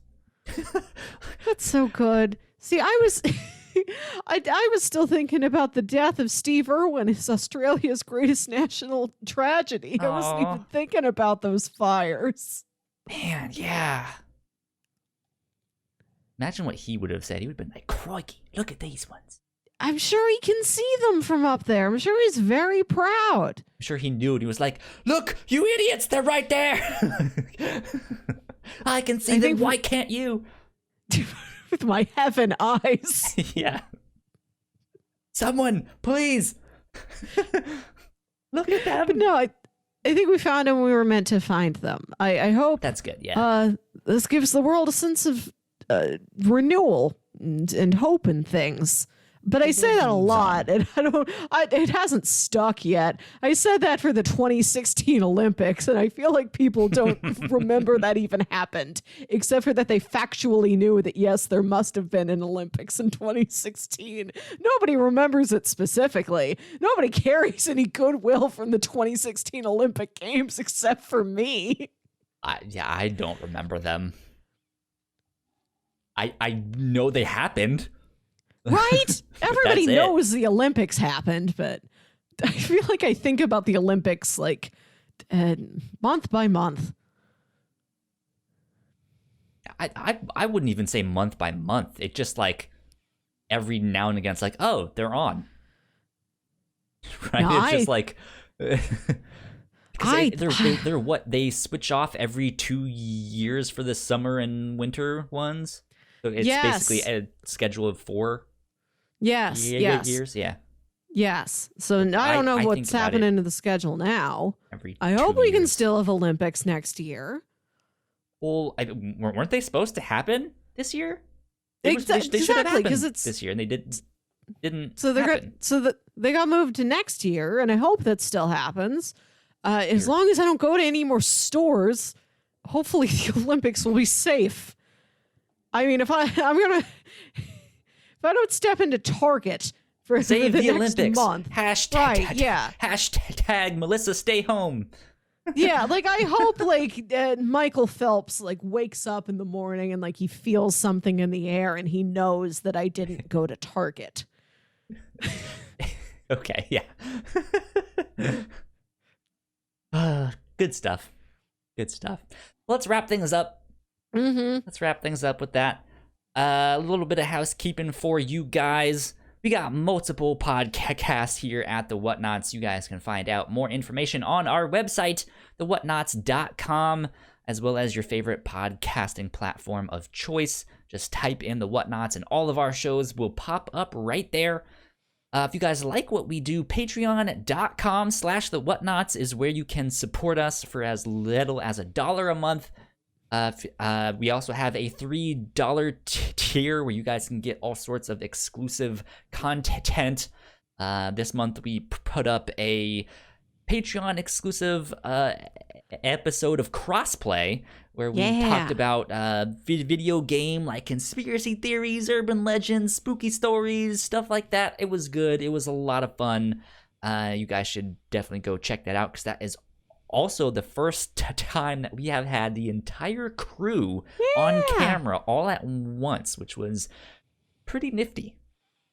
That's so good. See, I was I was still thinking about the death of Steve Irwin as Australia's greatest national tragedy. I wasn't even thinking about those fires. Man, yeah. Imagine what he would have said. He would have been like, crikey, look at these ones. I'm sure he can see them from up there. I'm sure he's very proud. I'm sure he knew it. He was like, look, you idiots, they're right there. I can see them. Why can't you? With my heaven eyes. Yeah. Someone, please. Look at them. But no, I think we found them when we were meant to find them. I hope that's good. Yeah. This gives the world a sense of renewal and hope and things. But I say that a lot, and it hasn't stuck yet. I said that for the 2016 Olympics, and I feel like people don't remember that even happened, except for that they factually knew that, yes, there must have been an Olympics in 2016. Nobody remembers it specifically. Nobody carries any goodwill from the 2016 Olympic Games except for me. I don't remember them. I know they happened. Right? Everybody knows the Olympics happened, but I feel like I think about the Olympics like month by month. I wouldn't even say month by month. It's just like every now and again, it's like, oh, they're on. Right? No, it's just like... they're what? They switch off every 2 years for the summer and winter ones? So it's basically a schedule of 4 years. Yeah. Yes. So I don't know what's happening to the schedule now. I hope we can still have Olympics next year. Well, weren't they supposed to happen this year? They exactly, should have happened because it's this year, and they didn't. So they got moved to next year, and I hope that still happens. As long as I don't go to any more stores, hopefully the Olympics will be safe. I mean, if I don't step into Target for Save the the next Olympics. month, Hashtag, right? Yeah, hashtag Melissa stay home. yeah. Like I hope like Michael Phelps like wakes up in the morning and like he feels something in the air and he knows that I didn't go to Target. Okay, yeah. Good stuff. Good stuff. Let's wrap things up. Let's wrap things up with that. A little bit of housekeeping for you guys. We got multiple podcasts here at the Whatnauts. You guys can find out more information on our website, thewhatnauts.com, as well as your favorite podcasting platform of choice. Just type in the Whatnauts and all of our shows will pop up right there. If you guys like what we do, patreon.com/thewhatnauts is where you can support us for as little as $1 a month. We also have a $3 tier where you guys can get all sorts of exclusive content. This month we put up a Patreon exclusive episode of Crossplay where we talked about video game like conspiracy theories, urban legends, spooky stories, stuff like that. It was good. It was a lot of fun. You guys should definitely go check that out because that is also the first time that we have had the entire crew on camera all at once, which was pretty nifty,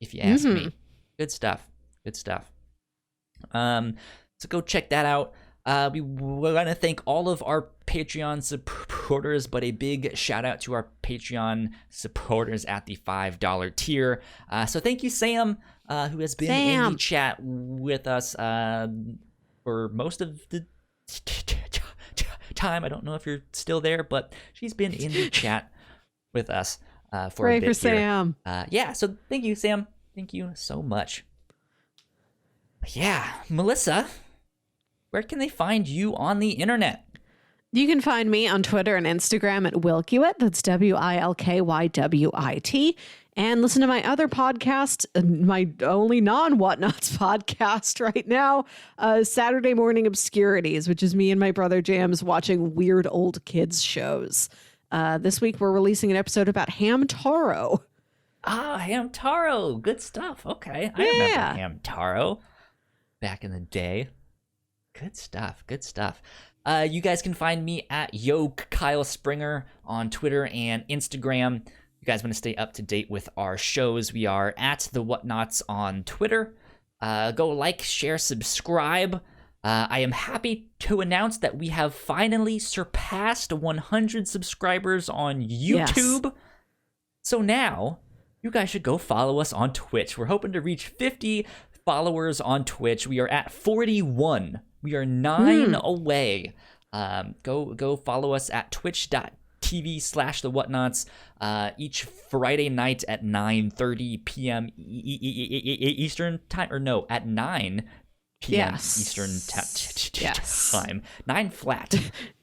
if you ask me. Good stuff. Good stuff. So go check that out. We want to thank all of our Patreon supporters, but a big shout out to our Patreon supporters at the $5 tier. So thank you, Sam, who has been in the chat with us for most of the time. I don't know if you're still there, but she's been in the chat with us for a bit for Sam. Yeah, so thank you, Sam. Thank you so much. Yeah, Melissa, where can they find you on the internet? You can find me on Twitter and Instagram at Wilkywit. That's WILKYWIT. And listen to my other podcast, my only non-Whatnauts podcast right now, Saturday Morning Obscurities, which is me and my brother James watching weird old kids shows. This week we're releasing an episode about Hamtaro. Hamtaro. Good stuff. Okay. I remember Hamtaro back in the day. Good stuff. Good stuff. You guys can find me at Kyle Springer on Twitter and Instagram. You guys want to stay up to date with our shows, we are at the Whatnauts on Twitter. Go like, share, subscribe. I am happy to announce that we have finally surpassed 100 subscribers on YouTube. Yes. So now you guys should go follow us on Twitch. We're hoping to reach 50 followers on Twitch. We are at 41. We are 9 away. Go follow us at twitch.tv/thewhatnauts each Friday night at 9:30 p.m. Eastern time, or no, at 9 p.m. Eastern time. 9 flat.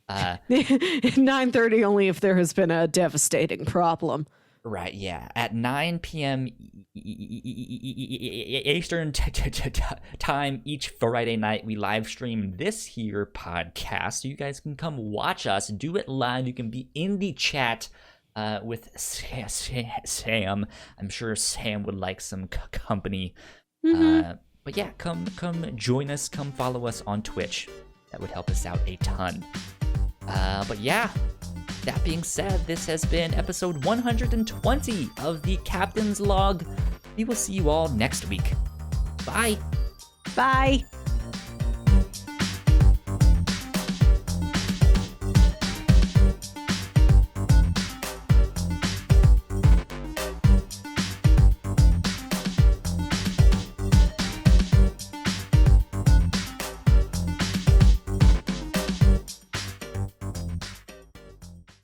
9:30 only if there has been a devastating problem. Right, yeah. At 9 p.m. Eastern time each Friday night, we live stream this here podcast. So you guys can come watch us, do it live. You can be in the chat with Sam. I'm sure Sam would like some company. But yeah, come join us. Come follow us on Twitch. That would help us out a ton. But yeah. That being said, this has been episode 120 of the Captain's Log. We will see you all next week. Bye. Bye.